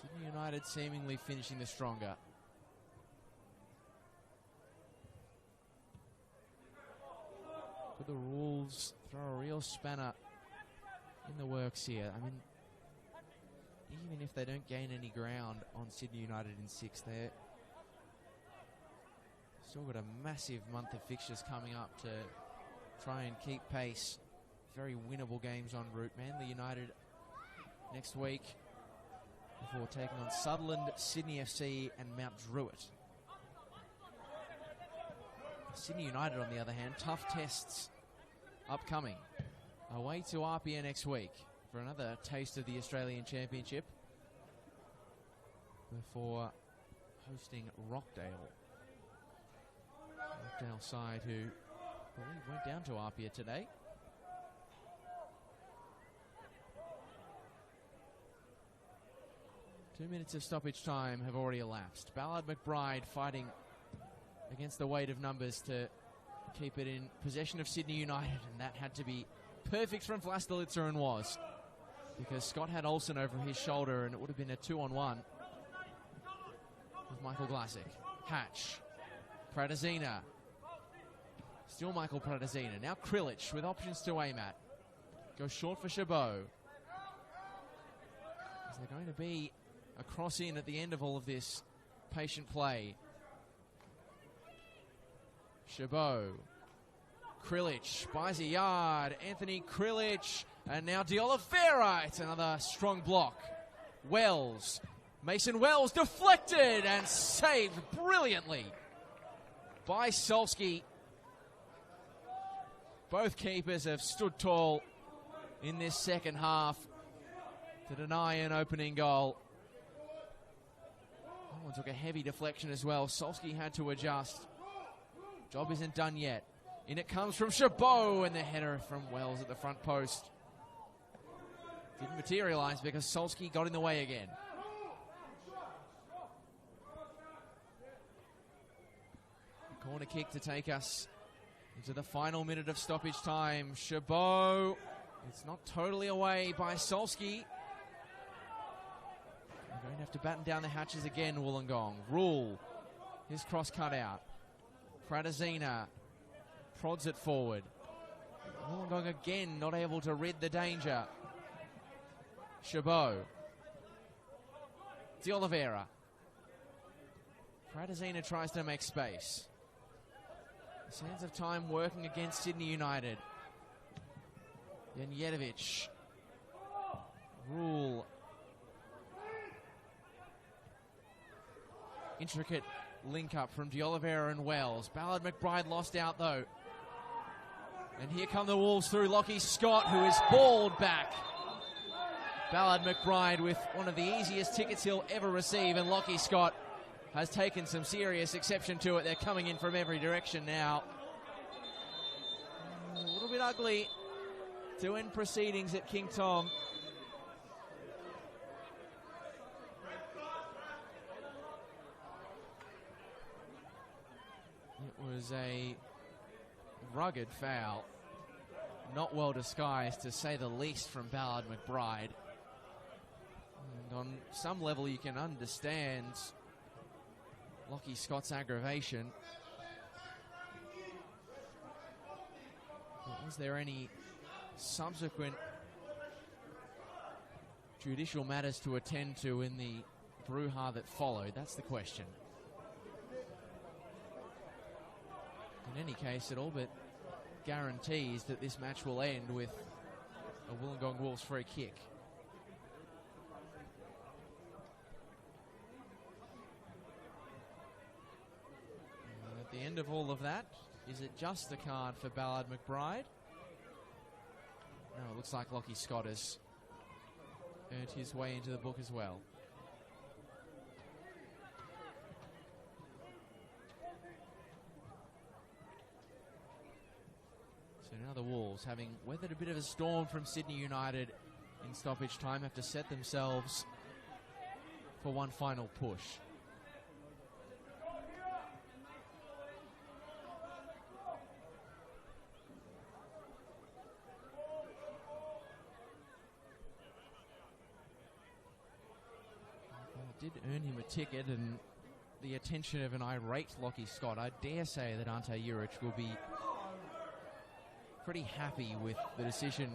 Sydney United seemingly finishing the stronger. But the Wolves throw a real spanner in the works here. I mean, even if they don't gain any ground on Sydney United in 6, they're still got a massive month of fixtures coming up to try and keep pace. Very winnable games en route. Manly United next week before taking on Sutherland, Sydney FC and Mount Druitt. Sydney United, on the other hand, tough tests upcoming. Away to Apia next week for another taste of the Australian Championship before hosting Rockdale. Rockdale side who I believe went down to Apia today. Two minutes of stoppage time have already elapsed. Ballard McBride fighting against the weight of numbers to keep it in possession of Sydney United, and that had to be perfect from Vlastelica and was, because Scott had Olsen over his shoulder and it would have been a 2-on-1 with Michael Glassick. Hatch, Pratazina, still Michael Pratazina. Now Krilich with options to aim at. Goes short for Chabot. Is there going to be a cross in at the end of all of this patient play? Chabot. Krilich buys a yard. Anthony Krilich. And now De Oliveira. It's another strong block. Wells. Mason Wells deflected and saved brilliantly by Solski. Both keepers have stood tall in this second half to deny an opening goal. That one took a heavy deflection as well. Solski had to adjust. Job isn't done yet. In it comes from Chabot, and the header from Wells at the front post didn't materialise because Solski got in the way again. Corner kick to take us into the final minute of stoppage time. Chabot, it's not totally away by Solski. They're going to have to batten down the hatches again, Wollongong. Rule, his cross cut out. Pratazina prods it forward. Wollongong again not able to rid the danger. Chabot. De Oliveira. Pratazina tries to make space. The sands of time working against Sydney United. Janjetovic. Rule. Intricate link up from De Oliveira and Wells. Ballard McBride lost out though. And here come the Wolves through. Lockie Scott, who is balled back. Ballard McBride with one of the easiest tickets he'll ever receive, and Lockie Scott has taken some serious exception to it. They're coming in from every direction now. A little bit ugly to end proceedings at King Tom. It was a rugged foul. Not well disguised, to say the least, from Ballard McBride. And on some level you can understand Lockie Scott's aggravation. But was there any subsequent judicial matters to attend to in the
brouhaha that followed? That's the question. In any case, it all but guarantees that this match will end with a Wollongong Wolves free kick. And at the end of all of that, is it just a card for Ballard McBride? No, it looks like Lockie Scott has earned his way into the book as well. So now the Wolves, having weathered a bit of a storm from Sydney United in stoppage time, have to set themselves for one final push. Did earn him a ticket and the attention of an irate Lockie Scott. I dare say that Ante Juric will be pretty happy with the decision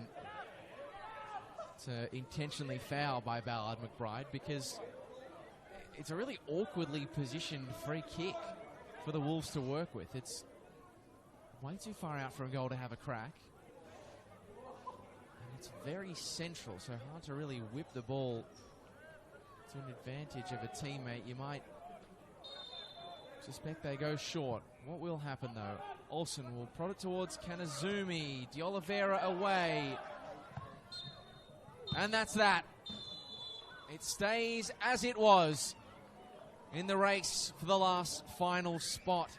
to intentionally foul by Ballard McBride, because it's a really awkwardly positioned free kick for the Wolves to work with. It's way too far out for a goal to have a crack. And it's very central, so hard to really whip the ball to an advantage of a teammate. You might suspect they go short. What will happen though? Olsen will prod it towards Kanazumi. De Oliveira away. And that's that. It stays as it was in the race for the last final spot